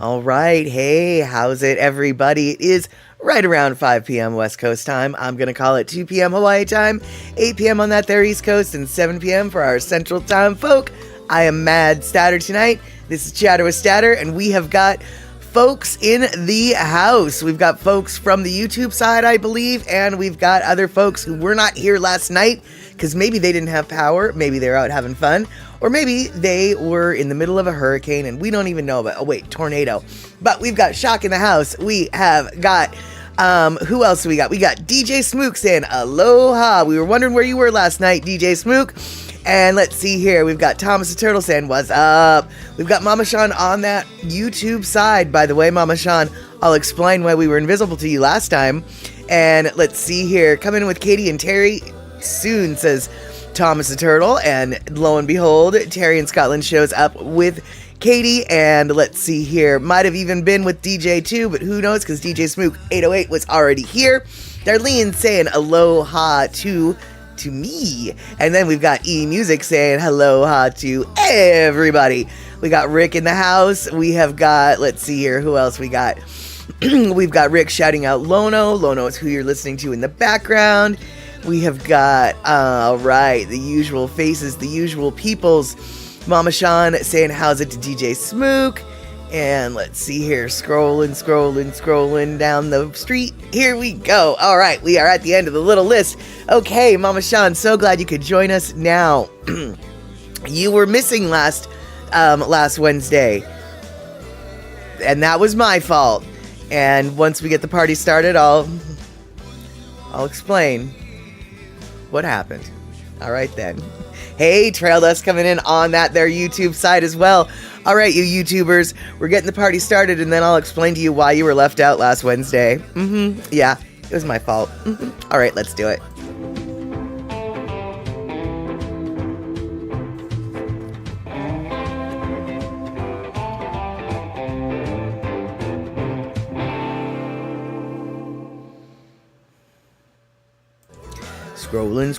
All right. Hey, how's it, everybody? It is right around 5 p.m. West Coast time. I'm going to call it 2 p.m. Hawaii time, 8 p.m. on that there East Coast, and 7 p.m. for our Central Time folk. I am Mad Statter tonight. This is Chatter with Statter, and we have got folks in the house. We've got folks from the YouTube side, I believe, and we've got other folks who were not here last night because maybe they didn't have power, maybe they're out having fun, or maybe they were in the middle of a hurricane and we don't even know about, tornado. But we've got Shock in the house. We have got, who else do we got? We got DJ Smook saying aloha. We were wondering where you were last night, DJ Smook. And let's see here. We've got Thomas the Turtle saying, what's up? We've got Mama Sean on that YouTube side. By the way, Mama Sean, I'll explain why we were invisible to you last time. And let's see here. Come in with Katie and Terry soon, says Thomas the Turtle. And lo and behold, Terry in Scotland shows up with Katie. And let's see here. Might have even been with DJ too, but who knows? Because DJ Smook 808 was already here. Darlene saying aloha to me. And then we've got E-Music saying aloha to everybody. We got Rick in the house. We have got, let's see here, who else we got? We've got Rick shouting out Lono. Lono is who you're listening to in the background. We have got, all right, the usual faces, the usual peoples. Mama Sean saying how's it to DJ Smook. And let's see here, scrolling down the street. Here we go. All right, we are at the end of the little list. Okay, Mama Sean, so glad you could join us now. You were missing last Wednesday, and that was my fault. And once we get the party started, I'll explain what happened. All right then. Hey, Trail Dust coming in on that their YouTube side as well. All right, you YouTubers, we're getting the party started, and then I'll explain to you why you were left out last Wednesday. Yeah, it was my fault. All right, let's do it.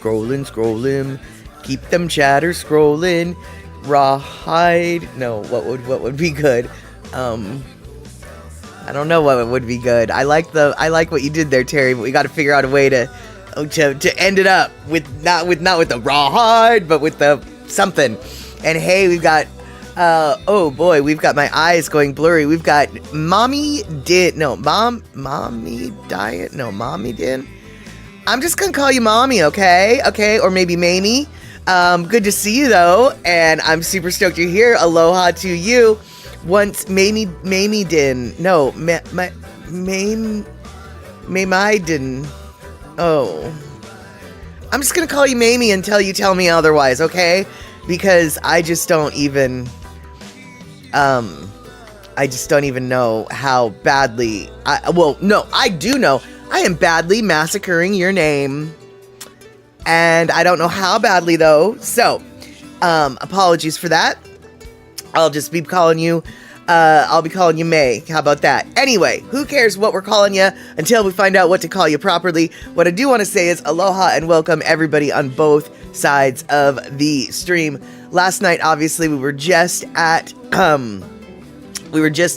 Scrolling. Keep them chatter scrolling. Rawhide. No, what would be good? I don't know what would be good. I like what you did there, Terry, but we got to figure out a way to end it up with not with the rawhide, but with the something. And hey, we've got oh boy, we've got my eyes going blurry. We've got Mommy Din. I'm just gonna call you Mommy, okay, or maybe Mamie. Good to see you though, and I'm super stoked you're here. Aloha to you. Once Mamie Din. No, Mamie Din. Oh. I'm just gonna call you Mamie until you tell me otherwise, okay? Because I just don't even know how badly I do know. I am badly massacring your name. And I don't know how badly, though. So, apologies for that. I'll just be calling you, I'll be calling you May. How about that? Anyway, who cares what we're calling you until we find out what to call you properly. What I do want to say is aloha and welcome everybody on both sides of the stream. Last night, obviously, we were just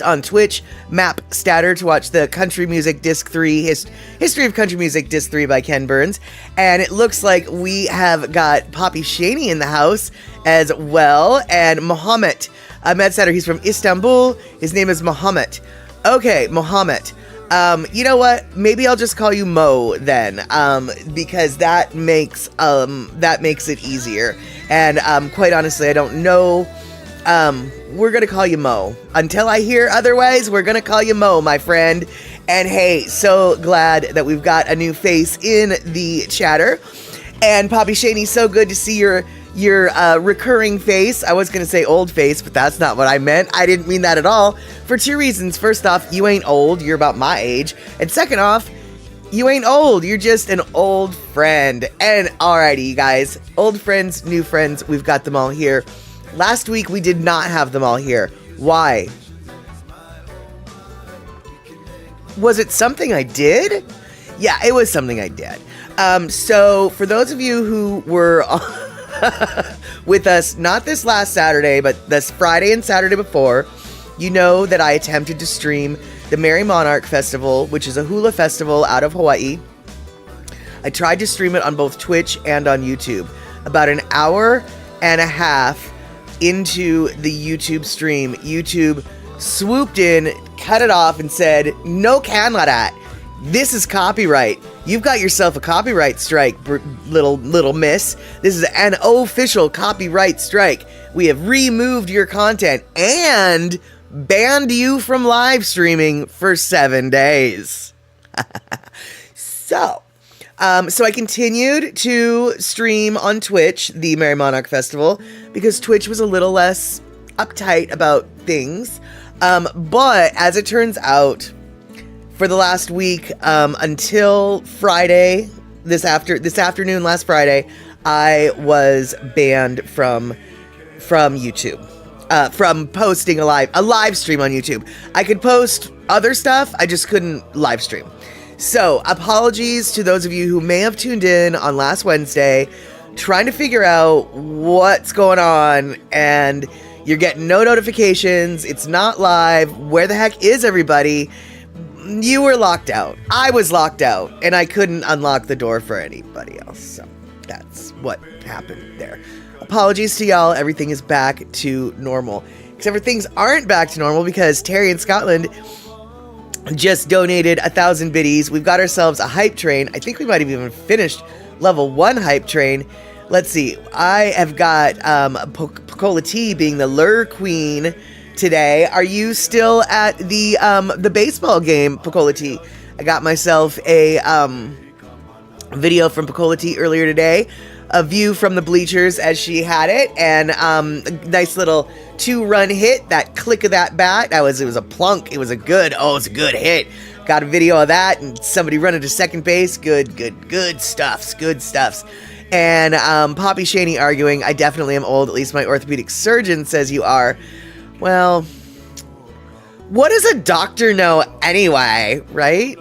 on Twitch, Map Statter, to watch the Country Music Disc 3, History of Country Music Disc 3 by Ken Burns. And it looks like we have got Poppy Shaney in the house as well. And Mohammed, Mad Statter, he's from Istanbul. His name is Mohammed. Okay, Mohammed. You know what? Maybe I'll just call you Mo then, because that makes it easier. And quite honestly, I don't know. We're gonna call you Mo. Until I hear otherwise, we're gonna call you Mo, my friend. And hey, so glad that we've got a new face in the chatter. And Poppy Shaney, so good to see your recurring face. I was gonna say old face, but that's not what I meant. I didn't mean that at all. For two reasons. First off, you ain't old. You're about my age. And second off, you ain't old. You're just an old friend. And alrighty, you guys. Old friends, new friends, we've got them all here. Last week, we did not have them all here. Why? Was it something I did? Yeah, it was something I did. So, for those of you who were with us, not this last Saturday, but this Friday and Saturday before, you know that I attempted to stream the Merry Monarch Festival, which is a hula festival out of Hawaii. I tried to stream it on both Twitch and on YouTube. About an hour and a half into the YouTube stream, YouTube swooped in, cut it off, and said, "No can that. This is copyright. You've got yourself a copyright strike, little miss. This is an official copyright strike. We have removed your content and banned you from live streaming for 7 days." So I continued to stream on Twitch, the Merry Monarch Festival, because Twitch was a little less uptight about things. But as it turns out, for the last week, until Friday, this afternoon, last Friday, I was banned from YouTube, from posting a live stream on YouTube. I could post other stuff, I just couldn't live stream. So, apologies to those of you who may have tuned in on last Wednesday, trying to figure out what's going on, and you're getting no notifications, it's not live, where the heck is everybody? You were locked out. I was locked out, and I couldn't unlock the door for anybody else, so that's what happened there. Apologies to y'all, everything is back to normal. Except for things aren't back to normal because Terry in Scotland just donated 1,000 biddies. We've got ourselves a hype train. I think we might have even finished level 1 hype train. Let's see. I have got Pacola T being the lure queen today. Are you still at the baseball game, Pacola T? I got myself a video from Pacola T earlier today. A view from the bleachers as she had it, and a nice little 2-run hit. That click of that bat, it was a plunk. It was a good hit. Got a video of that, and somebody running to second base. Good stuffs. And Poppy Shaney arguing, "I definitely am old. At least my orthopedic surgeon says you are." Well, what does a doctor know anyway, right?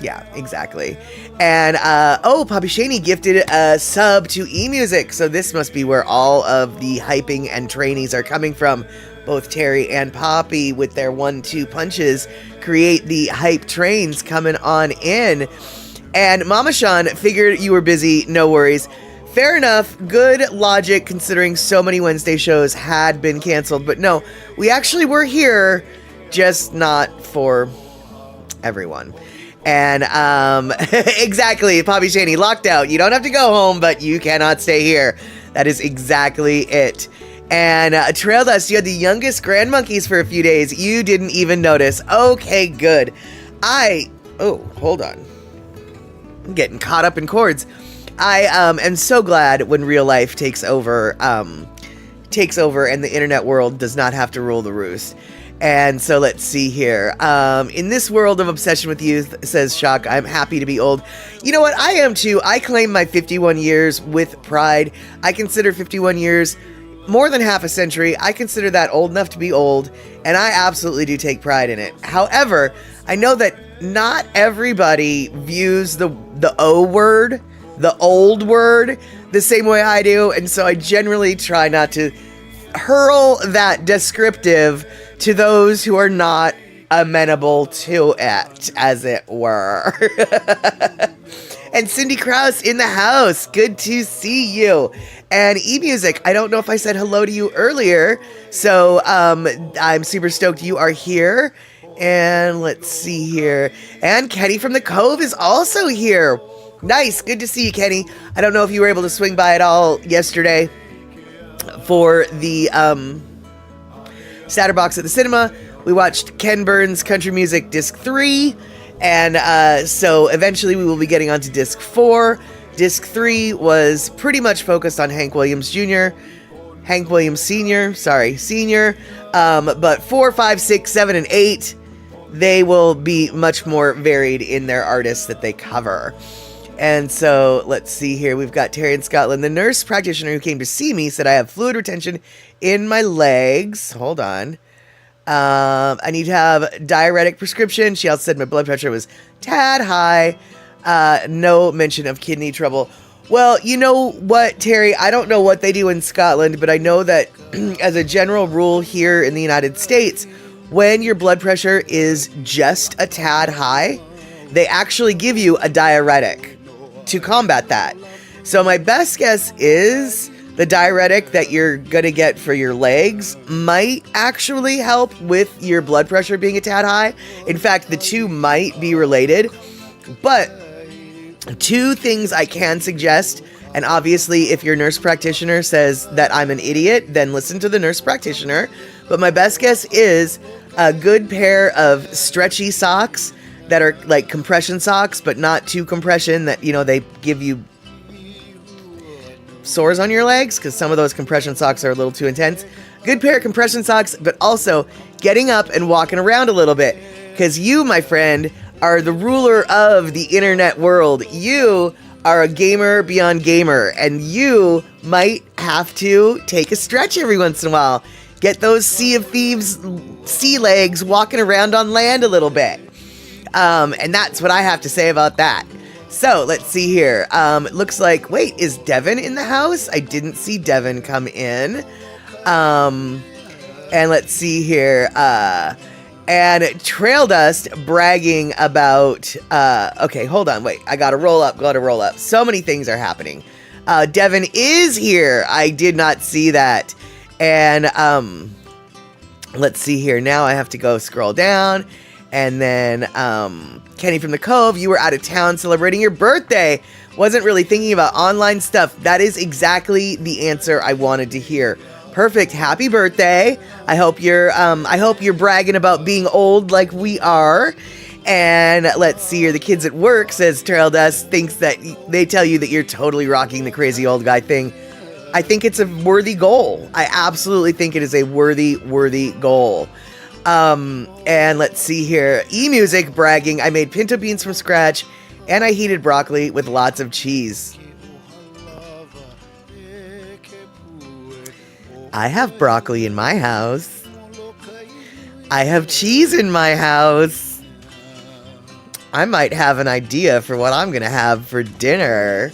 Yeah, exactly. And, Poppy Shaney gifted a sub to eMusic, so this must be where all of the hyping and trainees are coming from. Both Terry and Poppy, with their 1-2 punches, create the hype trains coming on in. And Mama Sean figured you were busy, no worries. Fair enough, good logic considering so many Wednesday shows had been canceled, but no, we actually were here, just not for everyone. And exactly, Poppy Shaney, locked out. You don't have to go home, but you cannot stay here. That is exactly it. And Trail Dust, you had the youngest Grand Monkeys for a few days. You didn't even notice. Okay, good. Hold on. I'm getting caught up in chords. I am so glad when real life takes over and the internet world does not have to rule the roost. And so let's see here. In this world of obsession with youth, says Shock, I'm happy to be old. You know what? I am too. I claim my 51 years with pride. I consider 51 years more than half a century. I consider that old enough to be old, and I absolutely do take pride in it. However, I know that not everybody views the O word, the old word, the same way I do, and so I generally try not to hurl that descriptive to those who are not amenable to it, as it were. And Cindy Krause in the house. Good to see you. And eMusic, I don't know if I said hello to you earlier, so I'm super stoked you are here. And let's see here. And Kenny from the Cove is also here. Nice. Good to see you, Kenny. I don't know if you were able to swing by at all yesterday for the Satterbox at the cinema. We watched Ken Burns Country Music Disc 3, and so eventually we will be getting onto Disc 4. Disc 3 was pretty much focused on Hank Williams Sr., but 4, 5, 6, 7, and 8, they will be much more varied in their artists that they cover. And so, let's see here. We've got Terry in Scotland. The nurse practitioner who came to see me said I have fluid retention in my legs. Hold on. I need to have diuretic prescription. She also said my blood pressure was tad high. No mention of kidney trouble. Well, you know what, Terry? I don't know what they do in Scotland, but I know that as a general rule here in the United States, when your blood pressure is just a tad high, they actually give you a diuretic to combat that. So my best guess is the diuretic that you're going to get for your legs might actually help with your blood pressure being a tad high. In fact, the two might be related. But two things I can suggest, and obviously if your nurse practitioner says that I'm an idiot, then listen to the nurse practitioner. But my best guess is a good pair of stretchy socks that are like compression socks, but not too compression that, you know, they give you sores on your legs, because some of those compression socks are a little too intense. Good pair of compression socks, but also getting up and walking around a little bit, because you, my friend, are the ruler of the internet world. You are a gamer beyond gamer, and you might have to take a stretch every once in a while. Get those Sea of Thieves sea legs walking around on land a little bit. And that's what I have to say about that. So, let's see here. It looks like, wait, is Devin in the house? I didn't see Devin come in. And let's see here. And Trail Dust bragging about, okay, hold on, wait. I gotta roll up. So many things are happening. Devin is here. I did not see that. And, let's see here. Now I have to go scroll down. And then, Kenny from the Cove, you were out of town celebrating your birthday. Wasn't really thinking about online stuff. That is exactly the answer I wanted to hear. Perfect. Happy birthday. I hope you're bragging about being old like we are. And let's see here. The kids at work, says Trail Dust, thinks that they tell you that you're totally rocking the crazy old guy thing. I think it's a worthy goal. I absolutely think it is a worthy goal. And let's see here. eMusic bragging, I made pinto beans from scratch and I heated broccoli with lots of cheese. I have broccoli in my house. I have cheese in my house. I might have an idea for what I'm gonna have for dinner.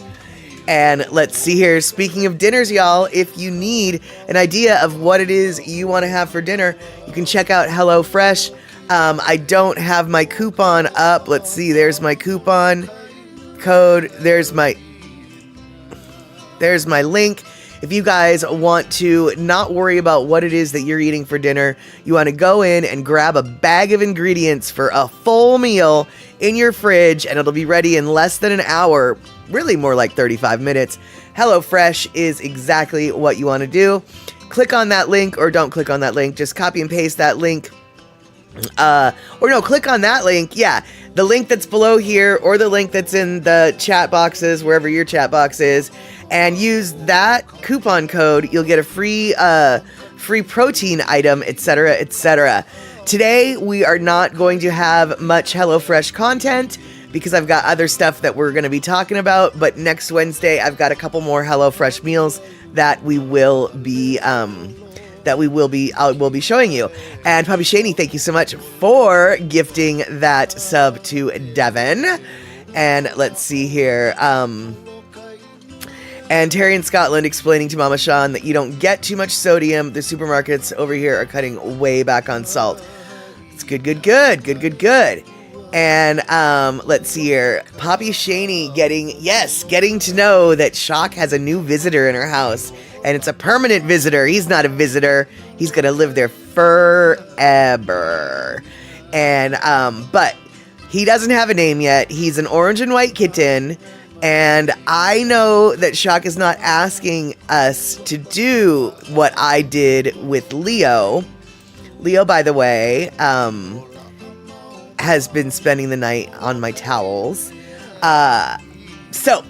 And let's see here, speaking of dinners, y'all, if you need an idea of what it is you want to have for dinner, you can check out HelloFresh. I don't have my coupon up. Let's see, there's my coupon code. There's my link. If you guys want to not worry about what it is that you're eating for dinner, you want to go in and grab a bag of ingredients for a full meal in your fridge, and it'll be ready in less than an hour. Really more like 35 minutes. HelloFresh is exactly what you want to do. Click on that link, or don't click on that link. Just copy and paste that link. Click on that link. Yeah, the link that's below here, or the link that's in the chat boxes, wherever your chat box is, and use that coupon code. You'll get a free protein item, etc., etc. Today, we are not going to have much HelloFresh content, because I've got other stuff that we're going to be talking about. But next Wednesday, I've got a couple more HelloFresh meals that I will be showing you. And Puppy Shani, thank you so much for gifting that sub to Devin. And let's see here. And Terry in Scotland explaining to Mama Sean that you don't get too much sodium. The supermarkets over here are cutting way back on salt. It's good. And let's see here. Poppy Shaney getting to know that Shock has a new visitor in her house. And it's a permanent visitor. He's not a visitor. He's going to live there forever. And, but he doesn't have a name yet. He's an orange and white kitten. And I know that Shock is not asking us to do what I did with Leo. Leo, by the way, has been spending the night on my towels. So,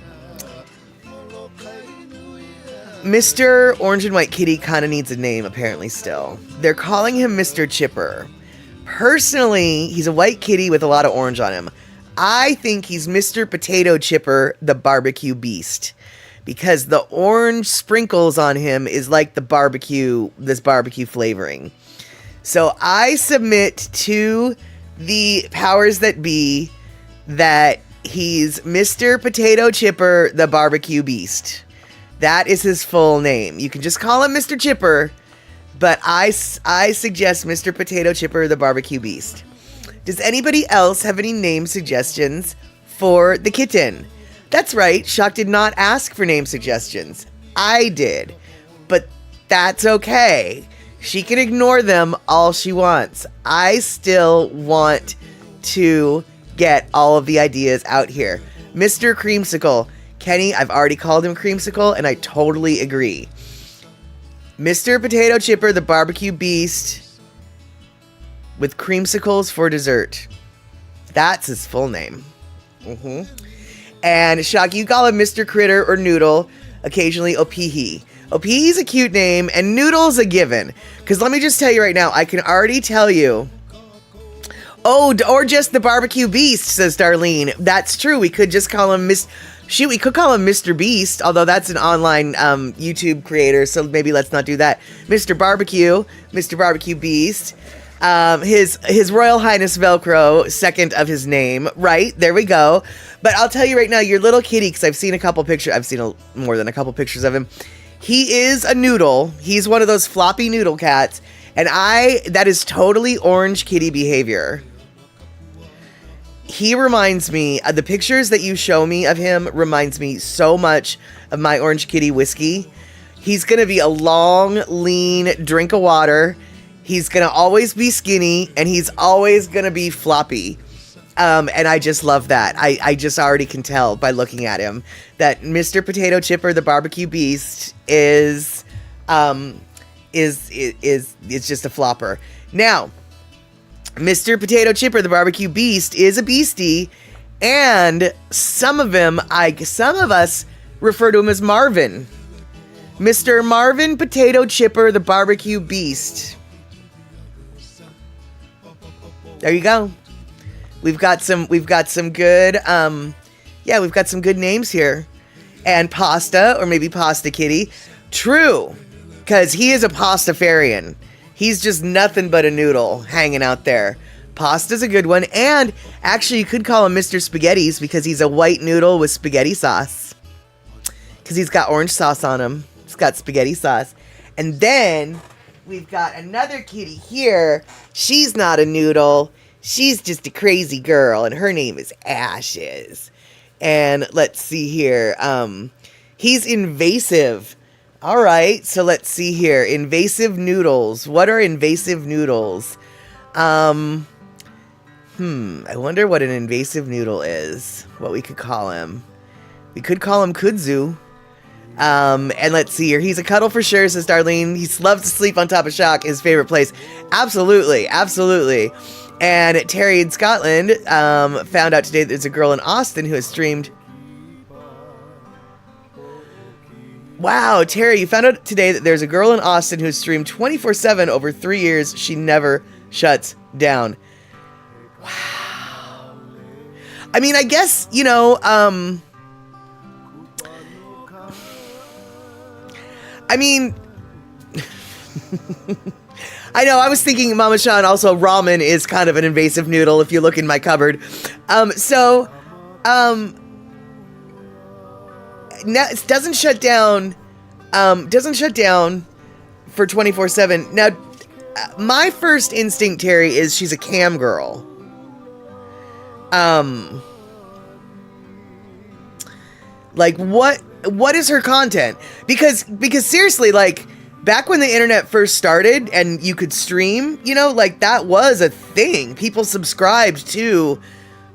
Mr. Orange and White Kitty kind of needs a name, apparently, still. They're calling him Mr. Chipper. Personally, he's a white kitty with a lot of orange on him. I think he's Mr. Potato Chipper, the barbecue beast. Because the orange sprinkles on him is like this barbecue flavoring. So I submit to the powers that be that he's Mr. Potato Chipper, the barbecue beast. That is his full name. You can just call him Mr. Chipper, but I suggest Mr. Potato Chipper the Barbecue Beast. Does anybody else have any name suggestions for the kitten? That's right, Shock did not ask for name suggestions. I did. But that's okay. She can ignore them all she wants. I still want to get all of the ideas out here. Mr. Creamsicle. Kenny, I've already called him Creamsicle, and I totally agree. Mr. Potato Chipper, the Barbecue Beast, with creamsicles for dessert. That's his full name. And Shock, you call him Mr. Critter or Noodle, occasionally Opihi. Opihi's a cute name, and Noodle's a given. Because let me just tell you right now, I can already tell you. Oh, or just the Barbecue Beast, says Darlene. That's true. We could just call him we could call him Mr. Beast, although that's an online YouTube creator, so maybe let's not do that. Mr. Barbecue Beast. His Royal Highness Velcro, second of his name. Right, there we go. But I'll tell you right now, your little kitty, because I've seen more than a couple pictures of him. He is a noodle. He's one of those floppy noodle cats. And that is totally orange kitty behavior. He reminds me, the pictures that you show me of him reminds me so much of my orange kitty Whiskey. He's going to be a long, lean drink of water. He's going to always be skinny, and he's always going to be floppy. And I just love that. I just already can tell by looking at him that Mr. Potato Chipper, the Barbecue Beast, is just a flopper. Now, Mr. Potato Chipper, the Barbecue Beast, is a beastie, and some of us refer to him as Marvin. Mr. Marvin Potato Chipper, the Barbecue Beast. There you go. We've got some good we've got some good names here. And Pasta, or maybe Pasta Kitty. True, because he is a pastafarian. He's just nothing but a noodle hanging out there. Pasta's a good one. And actually, you could call him Mr. Spaghettis because he's a white noodle with spaghetti sauce. Because he's got orange sauce on him. He's got spaghetti sauce. And then we've got another kitty here. She's not a noodle. She's just a crazy girl. And her name is Ashes. And let's see here. He's invasive. All right, so let's see here. Invasive noodles. What are invasive noodles? I wonder what an invasive noodle is. What we could call him. We could call him Kudzu. And let's see here. He's a cuddle for sure, says Darlene. He loves to sleep on top of Shock, his favorite place. Absolutely, absolutely. And Terry in Scotland found out today that there's a girl in Austin who has streamed. Wow, Terry, you found out today that there's a girl in Austin who's streamed 24/7 over 3 years. She never shuts down. Wow. I mean, I guess, I mean, I know, I was thinking Mama Sean, also ramen is kind of an invasive noodle if you look in my cupboard. Now it doesn't shut down for 24/7. Now, my first instinct, Terry, is she's a cam girl. Like what is her content? Because seriously, like back when the internet first started and you could stream, like that was a thing. People subscribed to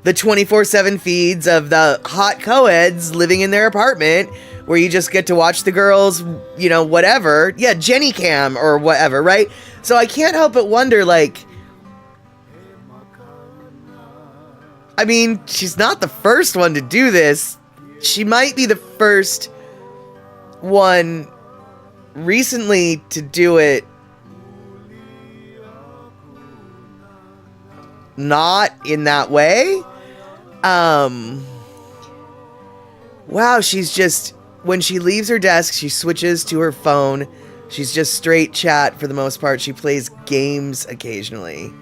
the 24/7 feeds of the hot co-eds living in their apartment where you just get to watch the girls, whatever. Yeah, Jenny Cam or whatever, right? So I can't help but wonder, like, I mean, she's not the first one to do this. She might be the first one recently to do it not in that way. Wow, she's just, when she leaves her desk, she switches to her phone. She's just straight chat for the most part. She plays games occasionally.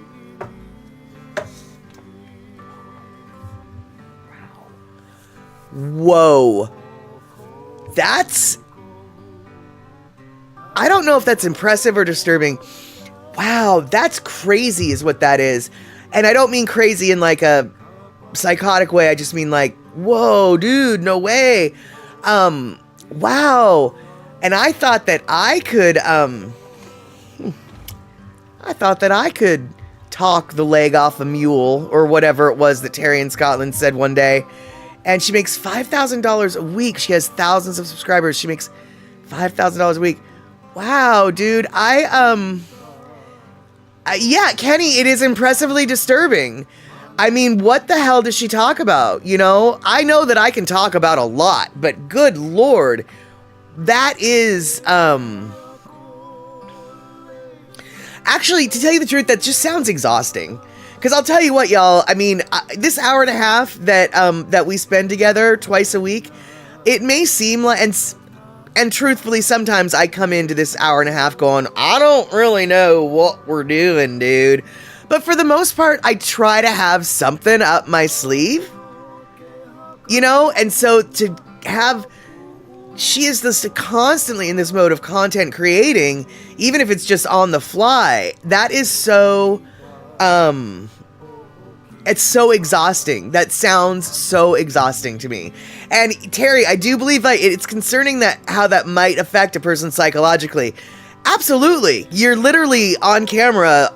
Whoa. I don't know if that's impressive or disturbing. Wow, that's crazy is what that is. And I don't mean crazy in like a psychotic way. I just mean like, whoa, dude, no way. Wow. And I thought that I could talk the leg off a mule or whatever it was that Terry in Scotland said one day. And she makes $5,000 a week. She has thousands of subscribers. She makes $5,000 a week. Wow, dude. Yeah, Kenny, it is impressively disturbing. I mean, what the hell does she talk about? You know, I know that I can talk about a lot, but good Lord, that is, actually, to tell you the truth, that just sounds exhausting. Because I'll tell you what, y'all, I mean, this hour and a half that we spend together twice a week, it may seem like, and truthfully, sometimes I come into this hour and a half going, I don't really know what we're doing, dude. But for the most part, I try to have something up my sleeve, you know? And so to have, she is this constantly in this mode of content creating, even if it's just on the fly, that is so, it's so exhausting. That sounds so exhausting to me. And Terry, I do believe like it's concerning that how that might affect a person psychologically. Absolutely. You're literally on camera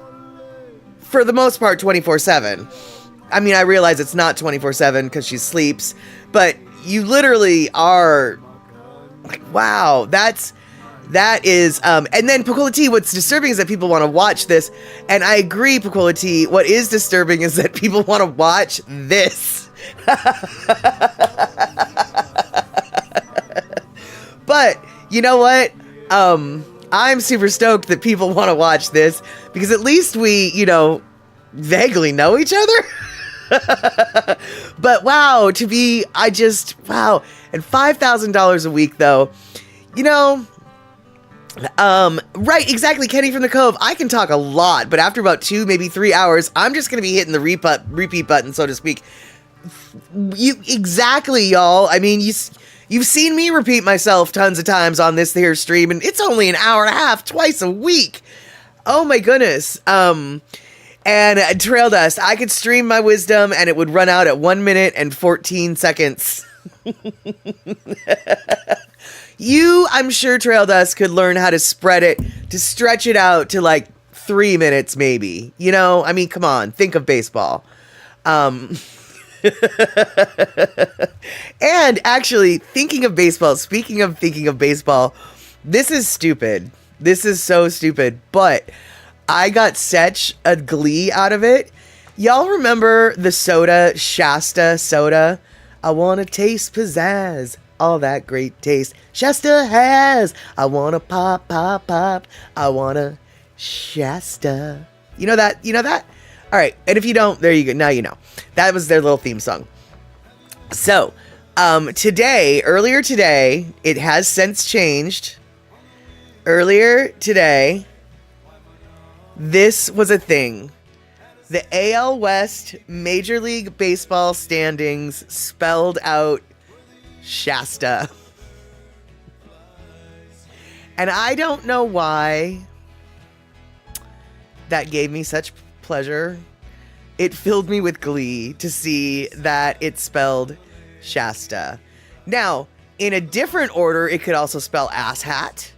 for the most part 24/7. I mean, I realize it's not 24/7 because she sleeps, but you literally are like, wow, that is, and then Pacola T, what's disturbing is that people want to watch this, and I agree, Pacola T, what is disturbing is that people want to watch this. But, you know what, I'm super stoked that people want to watch this, because at least we, you know, vaguely know each other. But wow, wow, and $5,000 a week, though, you know, right, exactly, Kenny from the Cove. I can talk a lot, but after about 2, maybe 3 hours, I'm just gonna be hitting the repeat button, so to speak. Exactly, y'all. I mean, you've seen me repeat myself tons of times on this here stream, and it's only an hour and a half, twice a week. Oh my goodness. And Trail Dust, I could stream my wisdom, and it would run out at 1 minute and 14 seconds. I'm sure Trail Dust could learn how to spread it, to stretch it out to like 3 minutes maybe. You know, I mean, come on, think of baseball. And actually, thinking of baseball, speaking of thinking of baseball, this is stupid. This is so stupid, but I got such a glee out of it. Y'all remember the soda, Shasta soda? I want to taste pizzazz. All that great taste Shasta has. I want to pop, pop, pop. I want to Shasta. You know that? You know that? All right. And if you don't, there you go. Now you know. That was their little theme song. So, earlier today, it has since changed. Earlier today, this was a thing. The AL West Major League Baseball standings spelled out Shasta. And I don't know why that gave me such pleasure. It filled me with glee to see that it spelled Shasta. Now, in a different order, it could also spell asshat.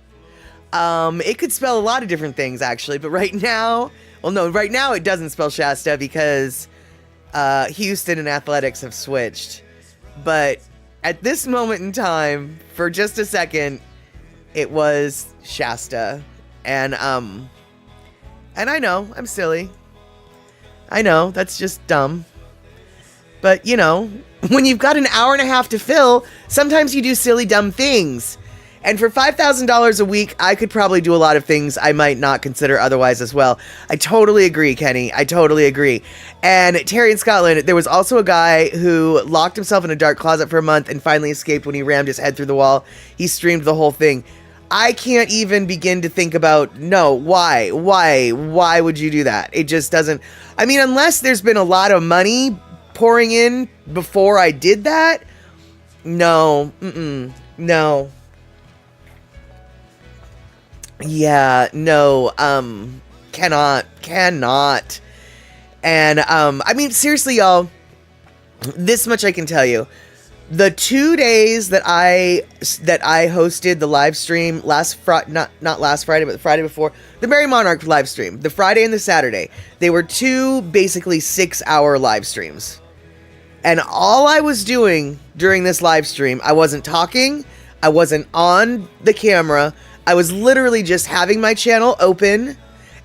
It could spell a lot of different things, actually, but right now it doesn't spell Shasta because Houston and Athletics have switched. But at this moment in time, for just a second, it was Shasta. And I know, I'm silly. I know, that's just dumb. But, you know, when you've got an hour and a half to fill, sometimes you do silly, dumb things. And for $5,000 a week, I could probably do a lot of things I might not consider otherwise as well. I totally agree, Kenny. I totally agree. And Terry in Scotland, there was also a guy who locked himself in a dark closet for a month and finally escaped when he rammed his head through the wall. He streamed the whole thing. I can't even begin to think about, no, why would you do that? It just doesn't, I mean, unless there's been a lot of money pouring in before I did that, no. Yeah, no, cannot. And, I mean, seriously, y'all, this much I can tell you. The 2 days that I hosted the live stream last Friday, not last Friday, but the Friday before, the Merry Monarch live stream, the Friday and the Saturday, they were 2 basically 6-hour live streams. And all I was doing during this live stream, I wasn't talking, I wasn't on the camera, I was literally just having my channel open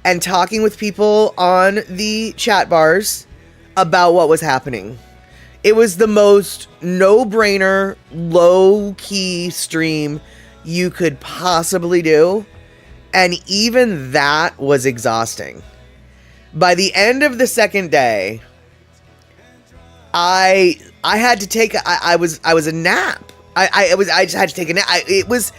and talking with people on the chat bars about what was happening. It was the most no-brainer, low-key stream you could possibly do. And even that was exhausting. By the end of the second day, I had to take I was a nap. I just had to take a nap. It was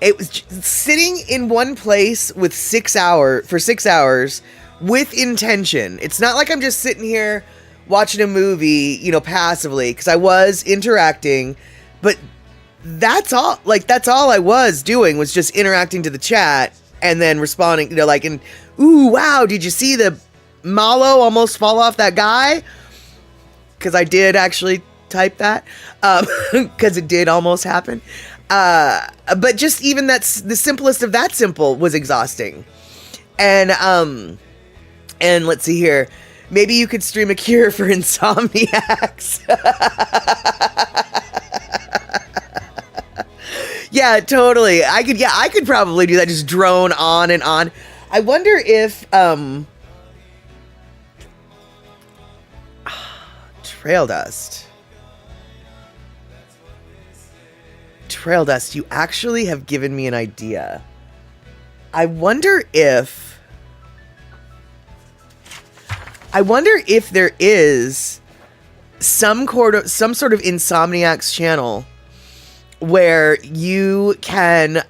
sitting in one place with 6 hours with intention. It's not like I'm just sitting here watching a movie, passively, because I was interacting, but that's all I was doing, was just interacting to the chat and then responding, and ooh, wow, did you see the Malo almost fall off that guy? Because I did actually type that, because it did almost happen. But just even that's the simplest of that simple was exhausting. And let's see here. Maybe you could stream a cure for insomniacs. Yeah, totally. I could probably do that. Just drone on and on. I wonder if, Trail Dust, you actually have given me an idea. I wonder if there is some sort of Insomniacs channel where you can,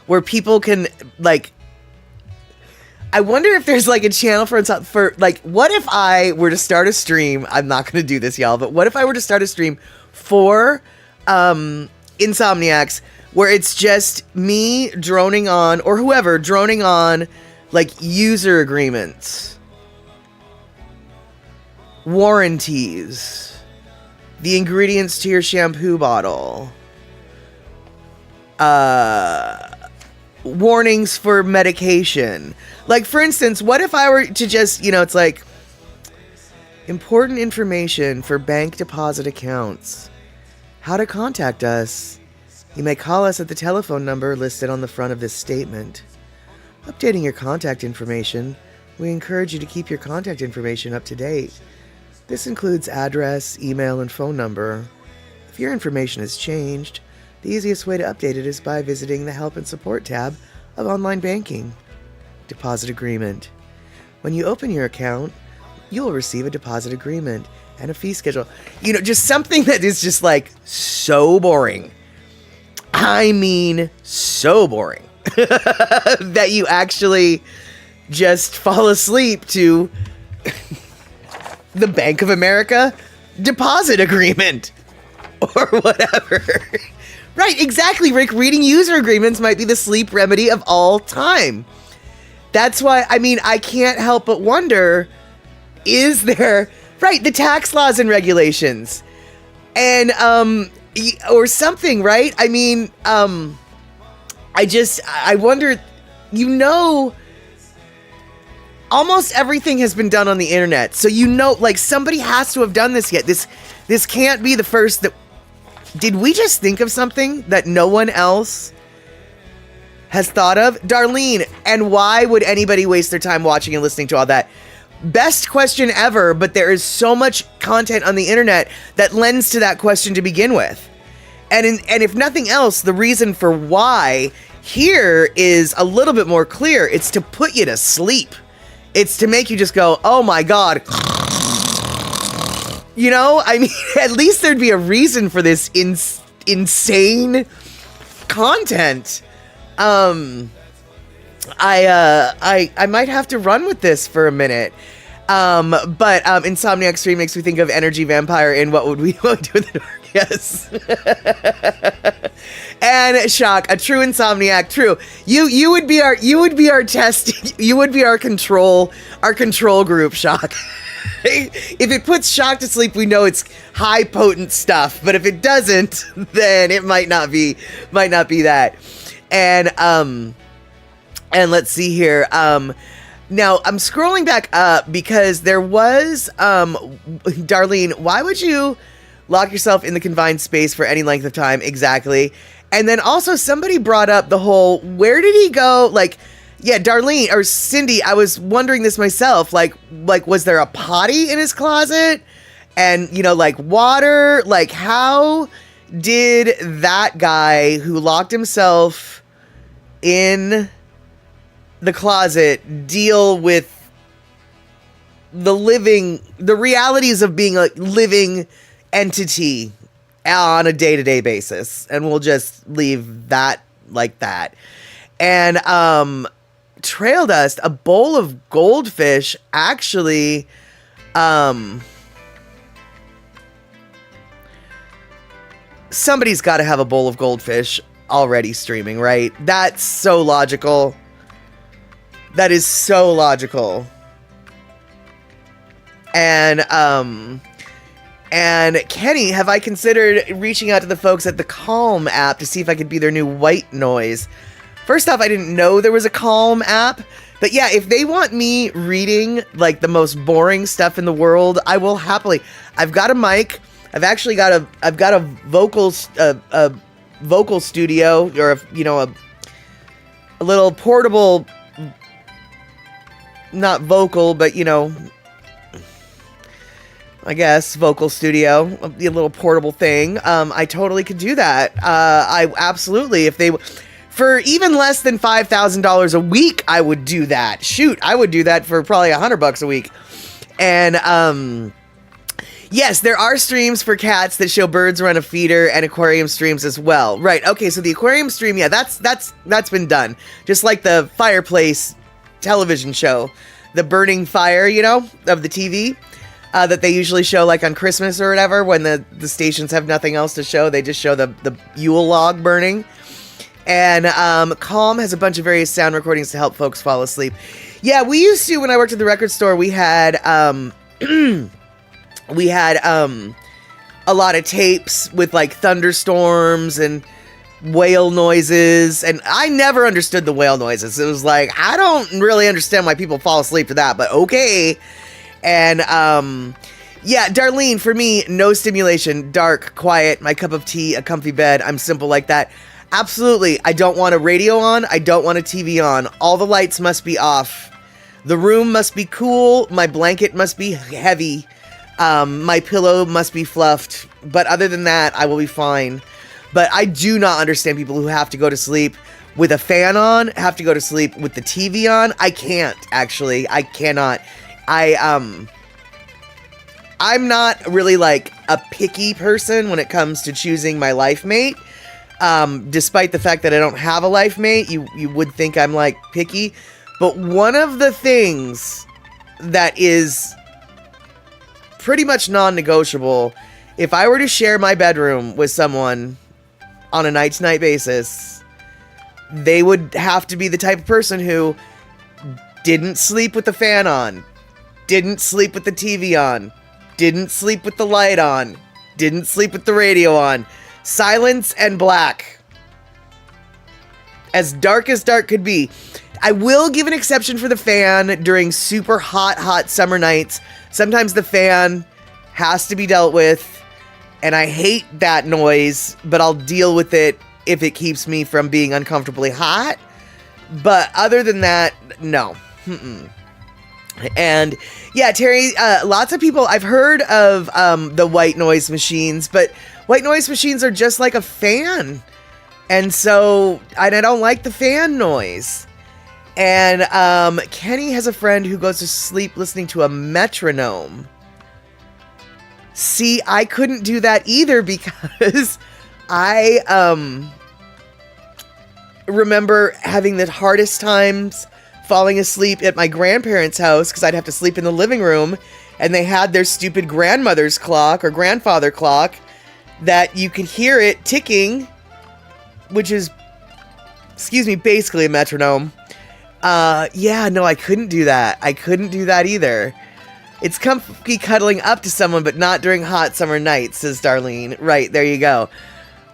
where people can, like, I wonder if there's like a channel for what if I were to start a stream? I'm not going to do this, y'all, but what if I were to start a stream for Insomniacs where it's just me droning on, or whoever droning on, like, user agreements, warranties, the ingredients to your shampoo bottle, warnings for medication. Like, for instance, what if I were to just, it's like, important information for bank deposit accounts, how to contact us. You may call us at the telephone number listed on the front of this statement. Updating your contact information. We encourage you to keep your contact information up to date. This includes address, email, and phone number. If your information has changed, the easiest way to update it is by visiting the Help and Support tab of online banking. Deposit agreement. When you open your account, you will receive a deposit agreement and a fee schedule. Just something that is just like so boring. I mean, so boring. That you actually just fall asleep to the Bank of America deposit agreement or whatever. Right, exactly, Rick. Reading user agreements might be the sleep remedy of all time. That's why, I can't help but wonder, is there, right, the tax laws and regulations, and, or something, right? I wonder, almost everything has been done on the internet, so like, somebody has to have done this yet. This can't be the first that, did we just think of something that no one else has thought of? Darlene, and why would anybody waste their time watching and listening to all that? Best question ever, but there is so much content on the internet that lends to that question to begin with. And if nothing else, the reason for why here is a little bit more clear. It's to put you to sleep. It's to make you just go, oh my God. At least there'd be a reason for this insane content. I might have to run with this for a minute. But Insomniac Stream makes me think of Energy Vampire in What Would We Do in the Dark? Yes. And Shock, a true insomniac, true. You would be our test, you would be our control group, Shock. If it puts Shock to sleep, we know it's high potent stuff, but if it doesn't, then it might not be that. And let's see here. Now I'm scrolling back up because there was Darlene, why would you lock yourself in the confined space for any length of time? Exactly. And then also somebody brought up the whole, where did he go? Like, yeah, Darlene or Cindy, I was wondering this myself. Like, was there a potty in his closet? And, you know, like water? Like, how did that guy who locked himself in the closet deal with the realities of being a living entity on a day-to-day basis? And we'll just leave that like that. And trail dust, a bowl of goldfish, actually somebody's got to have a bowl of goldfish already streaming, right? That's so logical. That is so logical. And Kenny, have I considered reaching out to the folks at the Calm app to see if I could be their new white noise? First off, I didn't know there was a Calm app, but yeah, if they want me reading like the most boring stuff in the world, I will happily. I've got a mic. I've got a vocal studio, or a little portable, not vocal, but I guess vocal studio, a little portable thing. I totally could do that. I absolutely, if they, for even less than $5,000 a week, I would do that. Shoot, I would do that for probably $100 a week. And yes, there are streams for cats that show birds around a feeder, and aquarium streams as well. Right. Okay. So the aquarium stream, yeah, that's been done. Just like the fireplace television show, the burning fire, of the TV. That they usually show like on Christmas or whatever, when the stations have nothing else to show. They just show the Yule log burning. And Calm has a bunch of various sound recordings to help folks fall asleep. Yeah, we used to, when I worked at the record store, we had a lot of tapes with like thunderstorms and whale noises, and I never understood the whale noises. It was like, I don't really understand why people fall asleep to that, but okay. And, yeah, Darlene, for me, no stimulation, dark, quiet, my cup of tea, a comfy bed. I'm simple like that. Absolutely. I don't want a radio on. I don't want a TV on. All the lights must be off. The room must be cool. My blanket must be heavy. My pillow must be fluffed. But other than that, I will be fine. But I do not understand people who have to go to sleep with a fan on, have to go to sleep with the TV on. I can't, actually. I cannot. I'm not really like a picky person when it comes to choosing my life mate. Despite the fact that I don't have a life mate, you would think I'm like picky. But one of the things that is pretty much non-negotiable, if I were to share my bedroom with someone on a night-to-night basis, they would have to be the type of person who didn't sleep with the fan on, didn't sleep with the TV on, didn't sleep with the light on, didn't sleep with the radio on. Silence and black. As dark could be. I will give an exception for the fan during super hot summer nights. Sometimes the fan has to be dealt with, and I hate that noise, but I'll deal with it if it keeps me from being uncomfortably hot. But other than that, no. And yeah, Terry, lots of people, I've heard of the white noise machines, but white noise machines are just like a fan. And so I don't like the fan noise. And Kenny has a friend who goes to sleep listening to a metronome. See, I couldn't do that either because I remember having the hardest times falling asleep at my grandparents' house because I'd have to sleep in the living room, and they had their stupid grandmother's clock or grandfather clock that you could hear it ticking which is, excuse me, basically a metronome. Yeah, no, I couldn't do that. I couldn't do that either. It's comfy cuddling up to someone, but not during hot summer nights, says Darlene. Right, there you go.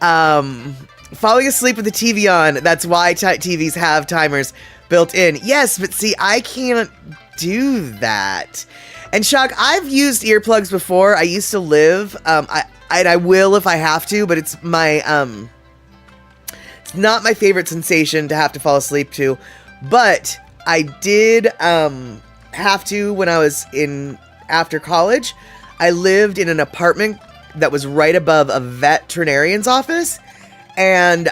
Falling asleep with the TV on, that's why TVs have timers built in. Yes, but see, I can't do that. And Shock, I've used earplugs before. I used to live, I will if I have to, but it's my, it's not my favorite sensation to have to fall asleep to. But I did, have to when I was after college. I lived in an apartment that was right above a veterinarian's office, and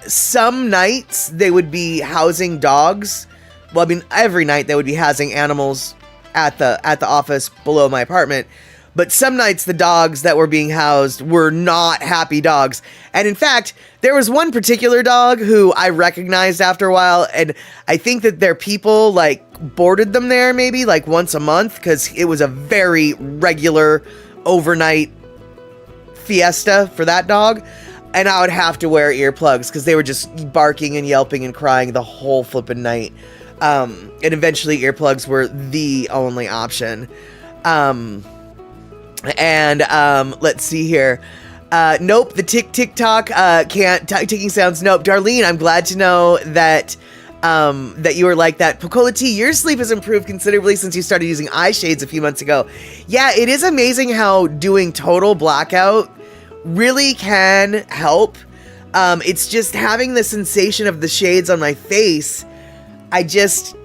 some nights they would be housing dogs. Well, I mean, every night they would be housing animals at the office below my apartment. But some nights the dogs that were being housed were not happy dogs. And in fact, there was one particular dog who I recognized after a while, and I think that their people, like, boarded them there maybe, like, once a month, because it was a very regular overnight fiesta for that dog. And I would have to wear earplugs, because they were just barking and yelping and crying the whole flippin' night. And eventually earplugs were the only option. Let's see here. Nope, the tick-tick-tock, can't, ticking sounds, nope. Darlene, I'm glad to know that, that you were like that. Pocola T, your sleep has improved considerably since you started using eye shades a few months ago. Yeah, it is amazing how doing total blackout really can help. It's just having the sensation of the shades on my face. I just,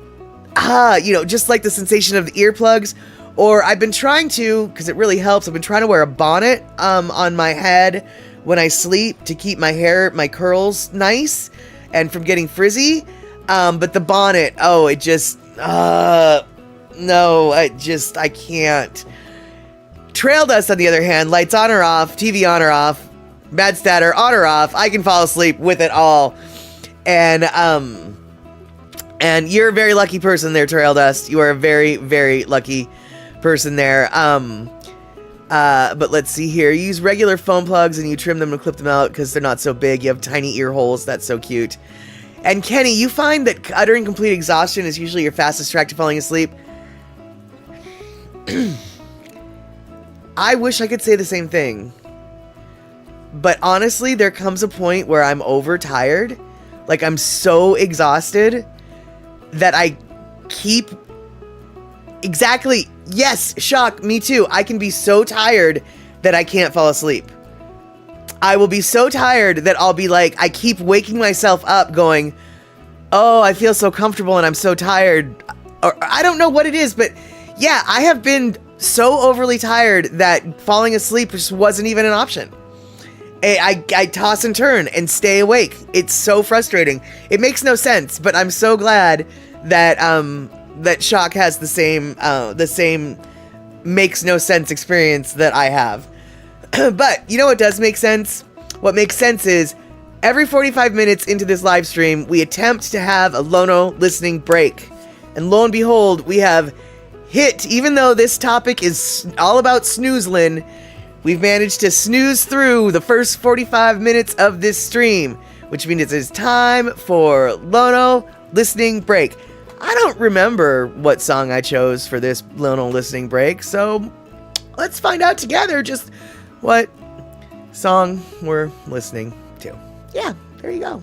just like the sensation of the earplugs. Or I've been trying to, because it really helps, I've been trying to wear a bonnet on my head when I sleep to keep my hair, my curls nice and from getting frizzy. But the bonnet, it just, no, I can't. Trail Dust, on the other hand, lights on or off, TV on or off, bad statter on or off, I can fall asleep with it all. And you're a very lucky person there, Trail Dust. You are a very, very lucky person there. But let's see here. You use regular foam plugs and you trim them and clip them out because they're not so big. You have tiny ear holes. That's so cute. And Kenny, you find that uttering complete exhaustion is usually your fastest track to falling asleep. I wish I could say the same thing. But honestly, there comes a point where I'm overtired. Like, I'm so exhausted that I keep... Exactly. Yes, Shock, me too. I can be so tired that I can't fall asleep. I will be so tired that I'll be like, I keep waking myself up going, oh, I feel so comfortable and I'm so tired. Or I don't know what it is, but yeah, I have been so overly tired that falling asleep just wasn't even an option. I toss and turn and stay awake. It's so frustrating. It makes no sense, but I'm so glad that that Shock has the same makes no sense experience that I have. But you know what does make sense? What makes sense is every 45 minutes into this live stream, we attempt to have a Lono listening break. And lo and behold, we have hit, even though this topic is all about snoozlin', we've managed to snooze through the first 45 minutes of this stream, which means it is time for Lono listening break. I don't remember what song I chose for this Lono listening break, so let's find out together just what song we're listening to. Yeah, there you go.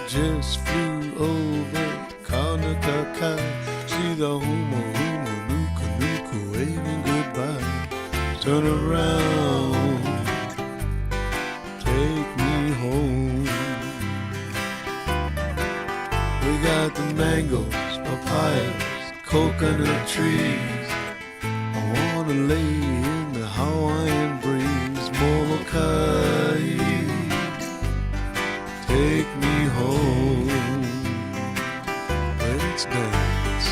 Just flew over Kanakaka. See the huma huma nuka nuka waving goodbye. Turn around, take me home. We got the mangoes, papayas, coconut trees. I wanna lay in the Hawaiian breeze, Molokai. Take me home, let's dance.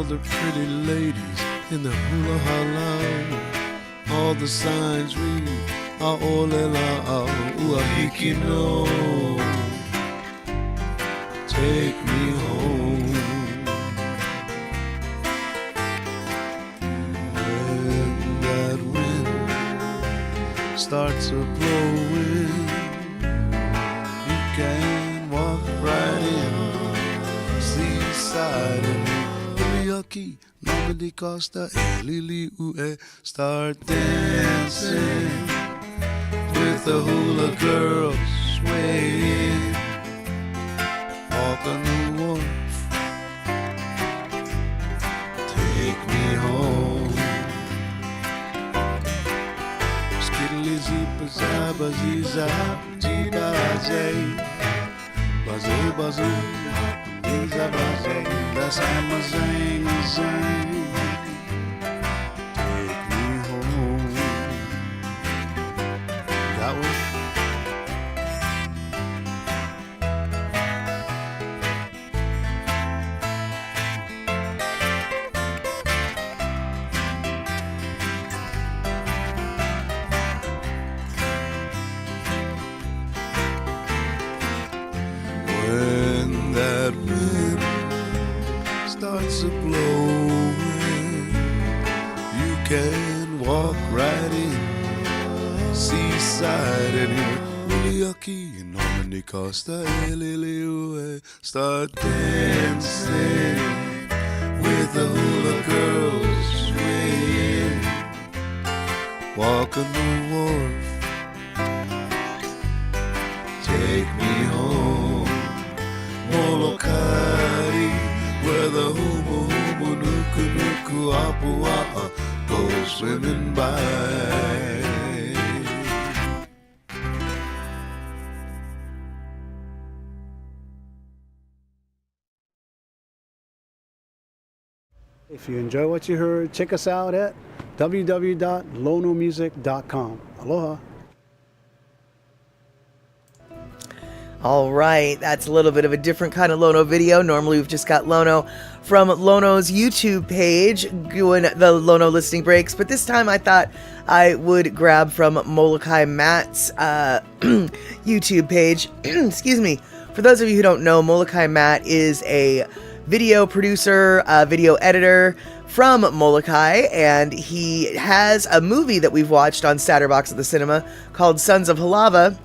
the pretty ladies in the hula hala. All the signs read, Aolela Uahiki no. Take me home. When that wind starts a blowing, you can walk right in, seaside and Iliaki, Normandy Costa, Lili Ue, start dancing with the hula girls swaying. Walk on the wharf, take me home. Skiddly zippa zabba zizap, jibaze, bazoo bazoo, zizabaze, that's Amazing zing. Take me home. That one. When that wind starts a blowing, you can walk right in, seaside and hear Uliaki and Normandy Costa, Liliue, start dancing with the hula girls swaying. Walk on the wharf, take me home. Molokai, where the humu humu nuku nuku apua'a goes swimming by. If you enjoy what you heard, check us out at www.lonomusic.com. Aloha. All right, that's a little bit of a different kind of Lono video. Normally we've just got Lono from Lono's YouTube page doing the Lono listening breaks, but this time I thought I would grab from Molokai Matt's YouTube page. Excuse me. For those of you who don't know, Molokai Matt is a video producer, video editor from Molokai, and he has a movie that we've watched on Satterbox at the cinema called Sons of Halava.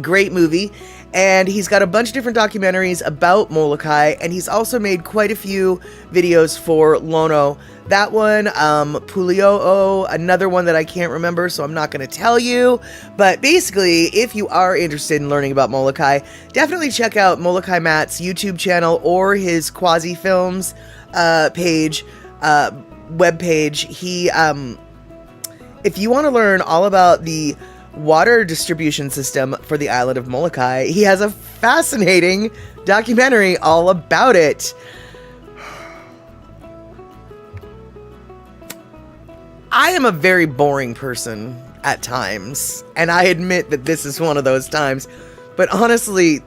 Great movie. And he's got a bunch of different documentaries about Molokai, and he's also made quite a few videos for Lono. That one, Puli'o'o, another one that I can't remember, so I'm not going to tell you. But basically, if you are interested in learning about Molokai, definitely check out Molokai Matt's YouTube channel or his Quasi Films page, webpage. He, if you want to learn all about the water distribution system for the island of Molokai, he has a fascinating documentary all about it. I am a very boring person at times, and I admit that this is one of those times, but honestly,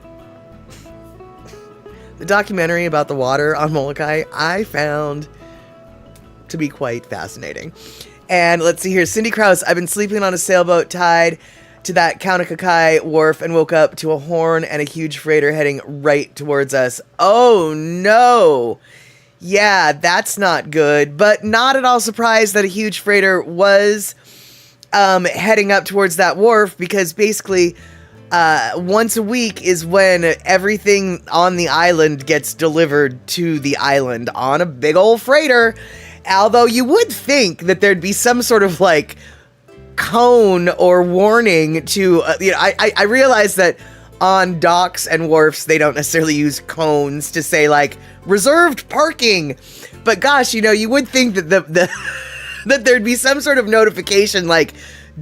the documentary about the water on Molokai I found to be quite fascinating. And let's see here. Cindy Krause, I've been sleeping on a sailboat tied to that Kaunakakai wharf and woke up to a horn and a huge freighter heading right towards us. Oh no. Yeah, that's not good, but not at all surprised that a huge freighter was heading up towards that wharf, because basically once a week is when everything on the island gets delivered to the island on a big old freighter. Although you would think that there'd be some sort of like cone or warning to, I realize that on docks and wharfs, they don't necessarily use cones to say like reserved parking. But gosh, you would think that that there'd be some sort of notification like,